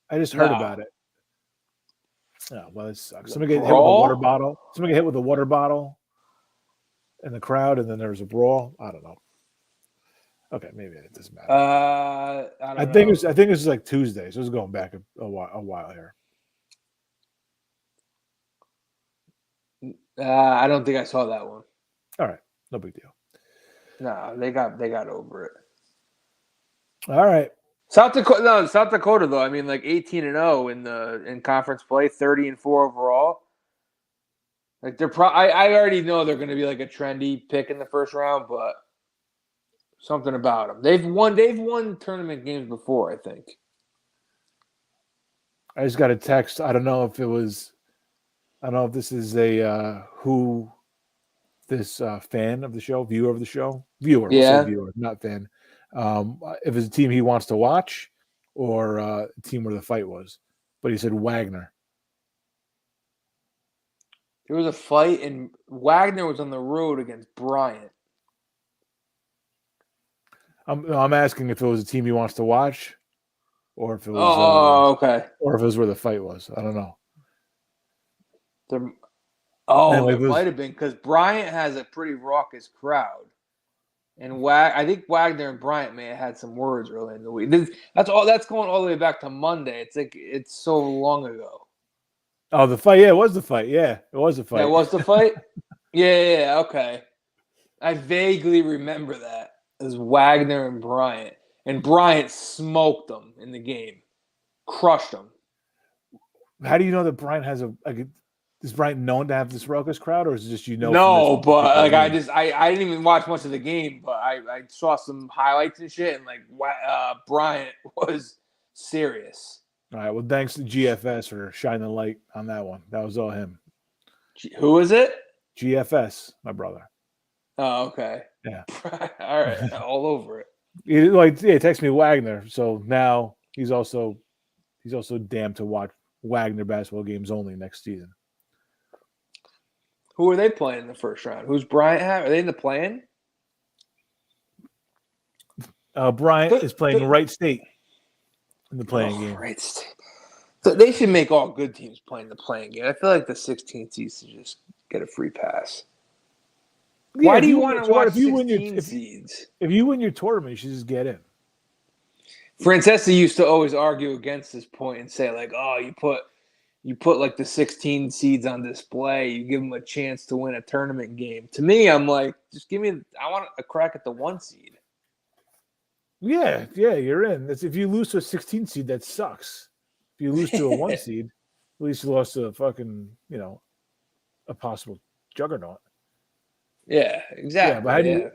I just heard about it. Oh, well, it sucks. Somebody get hit with a water bottle. Somebody get hit with a water bottle in the crowd, and then there was a brawl. I don't know. Okay, maybe it doesn't matter. I think it was like Tuesday, so it was going back a while here. I don't think I saw that one. All right, no big deal. No, they got over it. All right. South Dakota though. I mean, like 18-0 in conference play, 30-4 overall. Like they're I already know they're going to be like a trendy pick in the first round, but something about them. They've won tournament games before, I think. I just got a text. I don't know if this is a fan of the show, viewer of the show, viewer, not fan. If it's a team he wants to watch or a team where the fight was, but he said Wagner. There was a fight, and Wagner was on the road against Bryant. I'm asking if it was a team he wants to watch, or if it was. Okay. Or if it was where the fight was. I don't know. It might have been because Bryant has a pretty raucous crowd, and I think Wagner and Bryant may have had some words early in the week. That's going all the way back to Monday. It's like it's so long ago. Oh, the fight. Yeah, it was the fight. Yeah, it was the fight. Yeah, it was the fight? Yeah, okay. I vaguely remember that as Wagner and Bryant. And Bryant smoked them in the game. Crushed them. How do you know that Bryant has is Bryant known to have this raucous crowd, or is it just No, but like I didn't even watch much of the game, but I saw some highlights and shit, and like Bryant was serious. All right. Well, thanks to GFS for shining the light on that one. That was all him. Who is it? GFS, my brother. Oh, okay. Yeah. All right. All over it. Text me Wagner. So now he's also damned to watch Wagner basketball games only next season. Who are they playing in the first round? Who's Bryant have? Are they in the play-in? Bryant is playing Wright State. in the playing game. Christ. So they should make all good teams play in the playing game. I feel like the 16 seeds should just get a free pass. Yeah, Why do you want to watch if you win 16 seeds? If you win your tournament, you should just get in. Francesa used to always argue against this point and say, like, oh, you put like the 16 seeds on display, you give them a chance to win a tournament game. To me, I'm like, just I want a crack at the 1 seed. Yeah, you're in. If you lose to a 16 seed, that sucks. If you lose to a 1 seed, at least you lost to a fucking, a possible juggernaut. Yeah, exactly. Yeah, but how do you,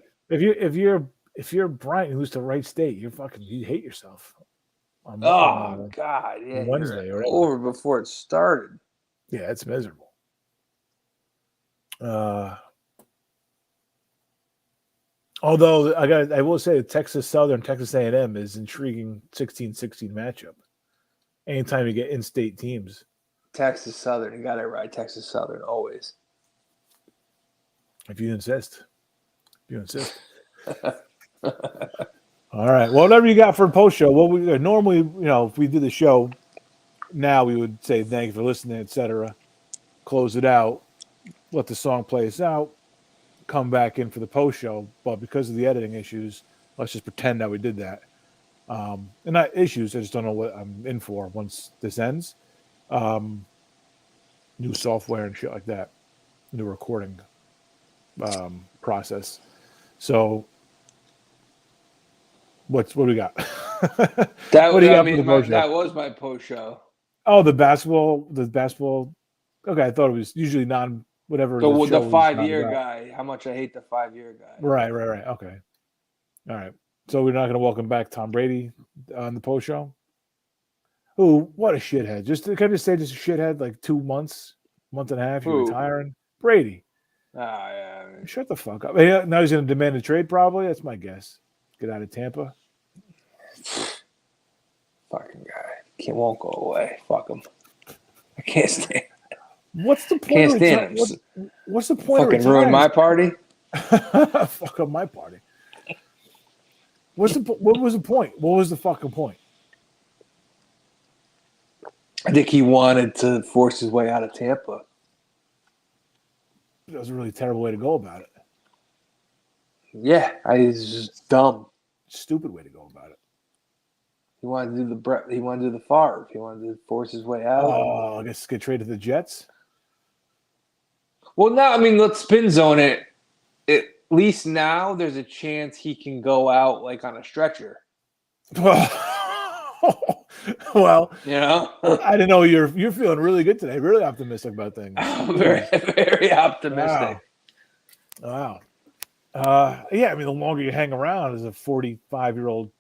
if you're Bryant, you lose to Wright State, you hate yourself. On God, yeah, on Wednesday or over before it started. Yeah, it's miserable. Although I will say Texas Southern, Texas A&M is intriguing 16-16 matchup. Anytime you get in-state teams. Texas Southern, you got it right. Texas Southern always. If you insist. All right. Well, whatever you got for a post show. Well, we normally, if we did the show now, we would say thank you for listening, etc. Close it out, let the song play us out, come back in for the post show. But because of the editing issues, let's just pretend that we did that. And not issues. I just don't know what I'm in for once this ends. New software and shit like that. New recording process. So what do we got? That was my post show. Oh, the basketball. Okay, I thought it was usually whatever. The 5-year guy. How much I hate the 5-year guy. Right. Okay. All right. So we're not going to welcome back Tom Brady on the post show. Ooh, what a shithead! Can I just say, just a shithead? Like 2 months, month and a half, you're retiring. Brady. Yeah. Shut the fuck up. Now he's going to demand a trade. Probably. That's my guess. Get out of Tampa. Fucking guy. Won't go away. Fuck him. I can't stand him. What's the point? Can't stand him. What's the point? Fucking ruin my party. Fuck up my party. What was the point? What was the fucking point? I think he wanted to force his way out of Tampa. That was a really terrible way to go about it. Yeah, it's just dumb. Stupid way to go about it. He wanted to do the He wanted to do the Favre. He wanted to force his way out. Oh, I guess get traded to the Jets. Well, now let's spin zone it. At least now there's a chance he can go out like on a stretcher. Well, I didn't know you're feeling really good today. Really optimistic about things. Very, very optimistic. Wow. Yeah, the longer you hang around as a 45-year-old,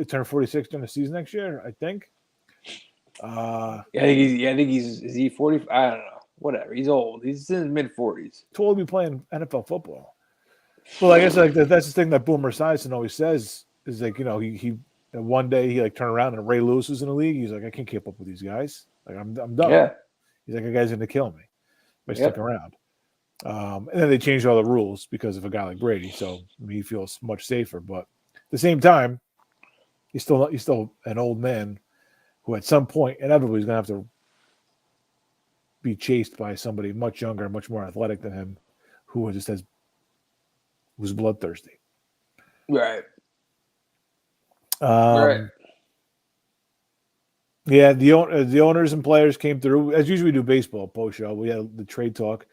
turn 46 during the season next year, I think. I think he's is he 40? I don't know. Whatever. He's old. He's in his mid-40s. Too old to be playing NFL football. Well, I guess that's the thing that Boomer Esiason always says is like, he one day he turned around and Ray Lewis was in the league. He's like, I can't keep up with these guys. Like I'm done. Yeah. He's like, a guy's going to kill me if I stick around. And then they changed all the rules because of a guy like Brady. So he feels much safer. But at the same time, he's still an old man who at some point inevitably is going to have to be chased by somebody much younger and much more athletic than him, who just was bloodthirsty. Right. Right. Yeah, the owners and players came through as usually we do baseball post show. We had the trade talk.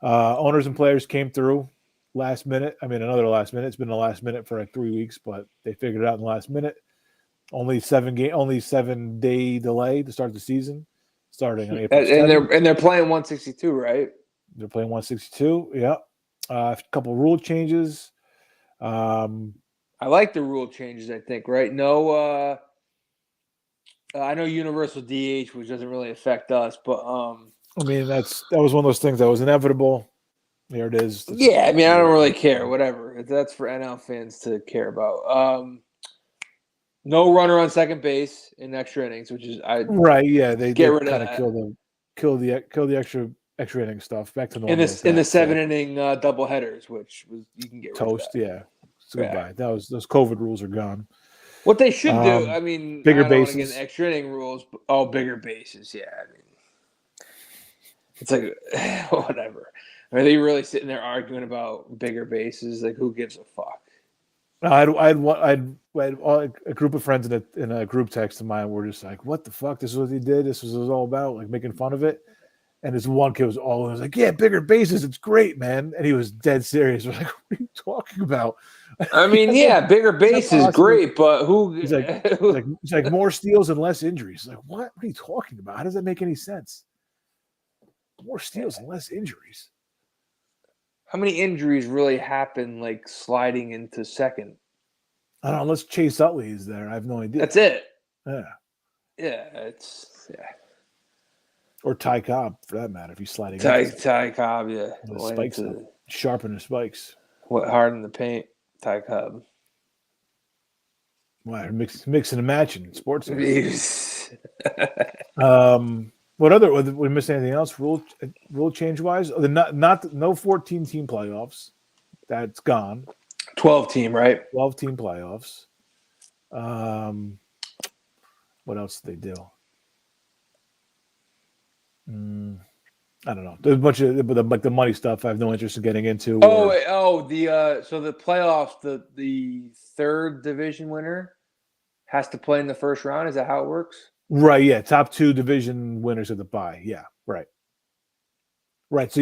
Owners and players came through last minute. Another last minute. It's been the last minute for 3 weeks, but they figured it out in the last minute. Only 7 day delay to start the season, starting on April. And they're playing 162, right? They're playing 162. Yeah, a couple rule changes. I like the rule changes. I think right. No, I know universal DH, which doesn't really affect us, but that was one of those things that was inevitable. There it is. Yeah, I don't really care. Whatever. That's for NL fans to care about. No runner on second base in extra innings, which is right. Yeah, they get rid kind of that. Kill the extra inning stuff back to normal. In the 7-inning double headers, which was you can get toast. Rid of that. Yeah, it's goodbye. Those COVID rules are gone. What they should do, I mean, bigger I don't want to get bases. in extra inning rules. Bigger bases. Yeah, I mean, it's like whatever. Are they really sitting there arguing about bigger bases? Like, who gives a fuck? I had a group of friends in a group text of mine were just like, "What the fuck? This is what he did. This was all about." Like making fun of it. And this one kid was like, "Yeah, bigger bases. It's great, man." And he was dead serious. We're like, "What are you talking about?" I mean, yeah, bigger base is great, but who? He's like more steals and less injuries. Like, what are you talking about? How does that make any sense? More steals and less injuries. How many injuries really happen like sliding into second? I don't know. Unless Chase Utley is there, I have no idea. That's it. Yeah. Yeah, Or Ty Cobb, for that matter, if he's sliding. Ty Cobb, yeah. The spikes, sharpen the spikes. What hard in the paint, Ty Cobb. Wow, mixing and matching sports. What other? We miss anything else? Rule change wise? No 14-team playoffs. That's gone. 12-team, right? 12-team playoffs. What else did they do? I don't know. There's a bunch of like the money stuff. I have no interest in getting into. So the playoffs, the third division winner has to play in the first round. Is that how it works? Right. Yeah. Top two division winners of the bye. Yeah. Right. Right. So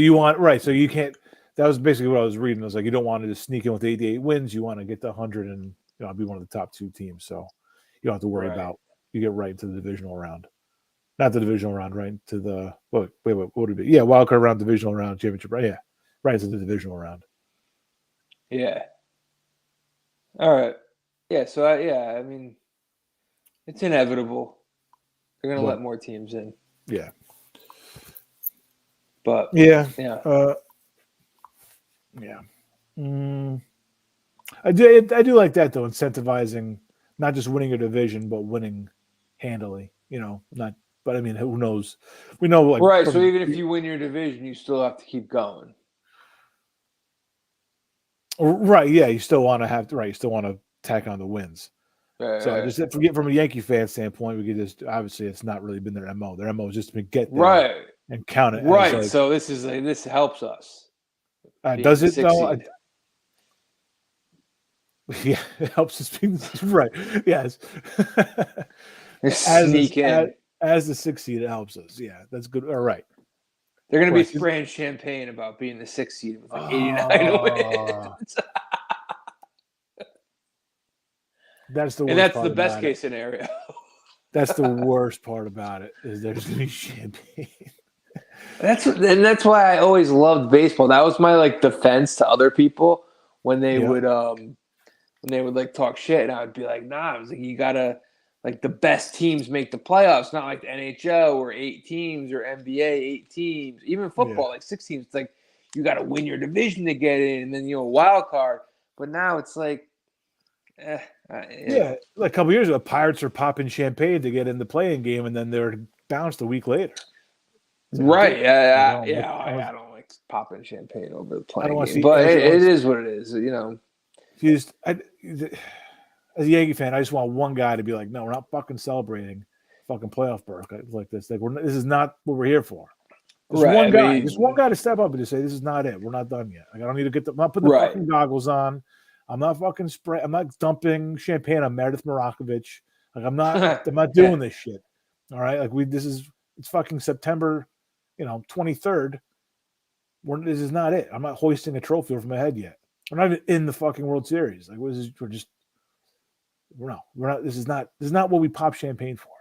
so you can't. That was basically what I was reading. I was like, you don't want to just sneak in with 88 wins. You want to get to 100 and be one of the top two teams. So you don't have to worry about. You get right to the divisional round. Not the divisional round, right to the wait, what would it be? Yeah, wild card round, divisional round, championship, right? Yeah, right to the divisional round. Yeah. All right. Yeah. So I mean, it's inevitable. They're gonna let more teams in. Yeah. But yeah. I do like that though, incentivizing not just winning a division, but winning handily. Not. But I mean, who knows? We know, like, right. So even if you win your division, you still have to keep going. Right. Yeah. You still want to have to. Right. You still want to tack on the wins. So I just forget from a Yankee fan standpoint, we could just obviously it's not really been their MO. Their MO is just to get there and count it. Right. Like, so this helps us. Does it though? Yeah, it helps us being right. Yes. Sneak in. As the 6th seed, it helps us. Yeah, that's good. All right. They're going to be spraying champagne about being the 6th seed with like 89 wins. That's the worst. And that's the best case scenario. That's the worst part about it is there's going to be champagne. That's why I always loved baseball. That was my like defense to other people when they would like talk shit, and I would be like, nah. I was like, you gotta. Like the best teams make the playoffs, not like the NHL or 8 teams or NBA 8 teams, even football like 6 teams. It's like you got to win your division to get in, and then a wild card. But now it's like, like a couple years ago, Pirates are popping champagne to get in the playing game, and then they're bounced a week later. Right? I don't like popping champagne over the playing game, but it is what it is. As a Yankee fan, I just want one guy to be like, no, we're not fucking celebrating fucking playoff berth like this. Like, this is not what we're here for. Just one guy to step up and just say, this is not it. We're not done yet. Like, I don't need to I'm not putting the fucking goggles on. I'm not fucking I'm not dumping champagne on Meredith Marakovich. Like, I'm not doing this shit. All right. Like, it's fucking September, 23rd. This is not it. I'm not hoisting a trophy over my head yet. We're not even in the fucking World Series. Like, we're not. This is not what we pop champagne for.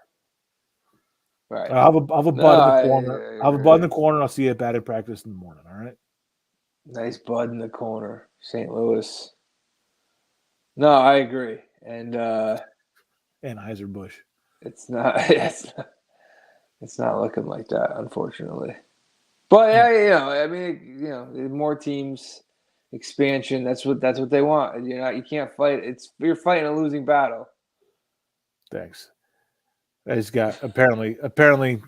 Right. I'll have a bud in the corner. I'll have a bud in the corner. I'll see you at batting practice in the morning. All right. Nice bud in the corner, St. Louis. No, I agree, and Anheuser-Busch. It's not looking like that, unfortunately. But I mean, more teams. Expansion. That's what they want. You can't fight. You're fighting a losing battle. Thanks. I just got apparently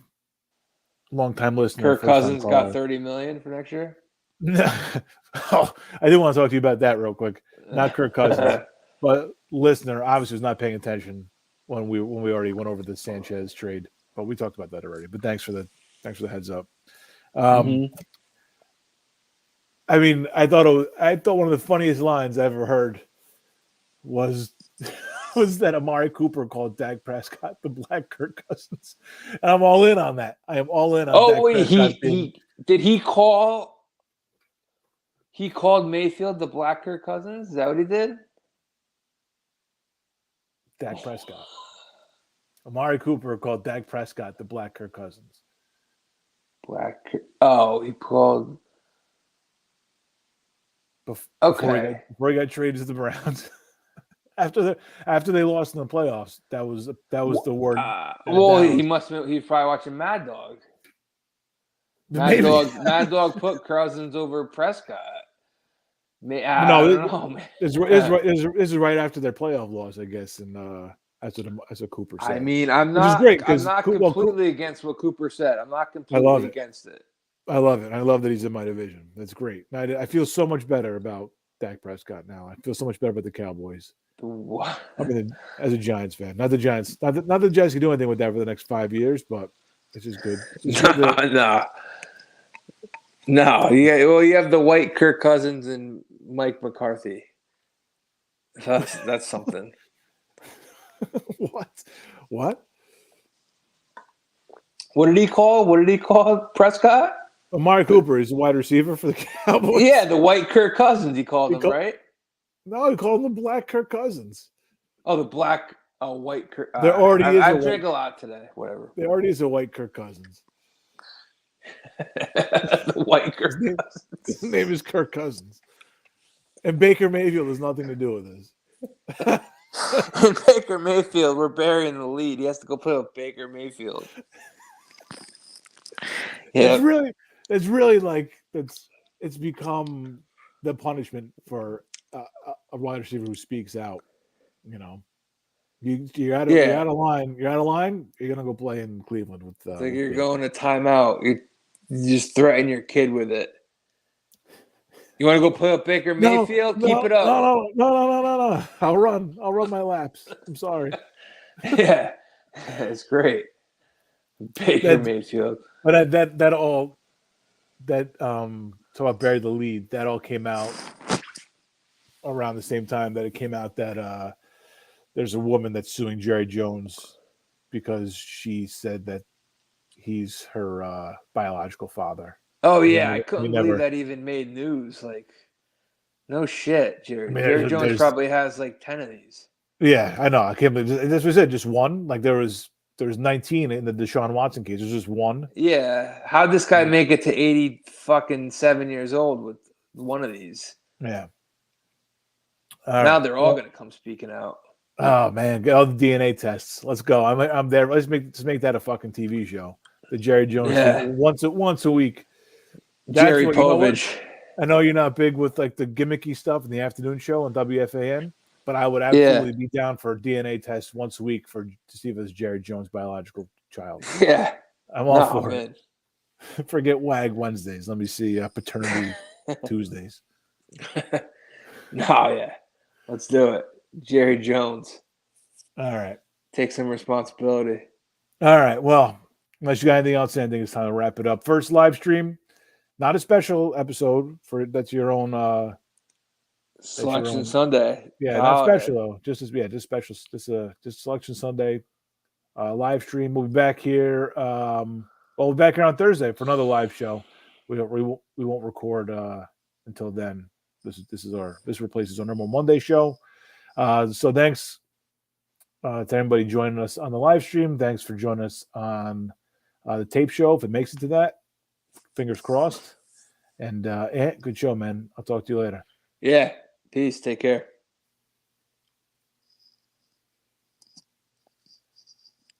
long time listener. Kirk Cousins got $30 million for next year. I do want to talk to you about that real quick. Not Kirk Cousins. But listener obviously was not paying attention when we already went over the Sanchez trade, but we talked about that already. But thanks for the heads up. I mean, I thought one of the funniest lines I ever heard was that Amari Cooper called Dak Prescott the Black Kirk Cousins, and I'm all in on that. I am all in on. Oh Dak wait, Prescott he call? He called Mayfield the Black Kirk Cousins. Is that what he did? Dak Prescott. Amari Cooper called Dak Prescott the Black Kirk Cousins. Oh, he called. Before he got traded to the Browns. After they lost in the playoffs, that was the word. He's probably watching Mad Dog. Mad Dog put Cousins over Prescott. I don't know, man. This is right after their playoff loss, I guess, and as what Cooper said. I mean, I'm not completely against what Cooper said. I'm not completely against it. I love it. I love that he's in my division. That's great. I feel so much better about Dak Prescott now. I feel so much better about the Cowboys. What? I mean, as a Giants fan, not the Giants. Not that the Giants can do anything with that for the next 5 years, but it's just good. No. Yeah. Well, you have the white Kirk Cousins and Mike McCarthy. That's something. What? What did he call Prescott? Amari Cooper is a wide receiver for the Cowboys. Yeah, the white Kirk Cousins. He called him, right? No, he called him the Black Kirk Cousins. Oh, the white Kirk. There already is. I drank a lot today. Whatever. There already is a white Kirk Cousins. The white Kirk Cousins. His name is Kirk Cousins. And Baker Mayfield has nothing to do with this. And Baker Mayfield, we're burying the lead. He has to go put up Baker Mayfield. Yeah, it's really like it's become the punishment for a wide receiver who speaks out. You know, you're out of line. You're out of line. You're gonna go play in Cleveland with. You're going to timeout. You just threaten your kid with it. You want to go play up Baker Mayfield? Keep it up. No. I'll run my laps. I'm sorry. Yeah, it's great. Baker Mayfield. But talk about bury the lead. That all came out around the same time that it came out that there's a woman that's suing Jerry Jones because she said that he's her biological father. Oh yeah, I couldn't believe that even made news. Like, no shit, Jerry. Jerry Jones probably has like 10 of these. Yeah, I know. I can't believe this was it. Just one. Like there was 19 in the Deshaun Watson case. There's just one. Yeah, how'd this guy make it to 87 years old with one of these? Yeah. Now they're all going to come speaking out. Oh man, get all the DNA tests. Let's go. I'm there. Let's make that a fucking TV show. The Jerry Jones once a week. Jerry Povich. I know you're not big with like the gimmicky stuff in the afternoon show on WFAN, but I would absolutely be down for a DNA test once a week to see if it's Jerry Jones' biological child. Yeah, I'm all for it. Forget WAG Wednesdays. Let me see paternity Tuesdays. Let's do it. Jerry Jones. All right. Take some responsibility. All right. Well, unless you got anything else, I think it's time to wrap it up. First live stream, not a special episode that's your own Selection Sunday. Yeah, not special though. Just special. Just Selection Sunday live stream. We'll be back here. We'll be back here on Thursday for another live show. We won't record until then. This replaces our normal Monday show. So thanks to everybody joining us on the live stream. Thanks for joining us on the tape show. If it makes it to that, fingers crossed. And good show, man. I'll talk to you later. Yeah. Peace. Take care.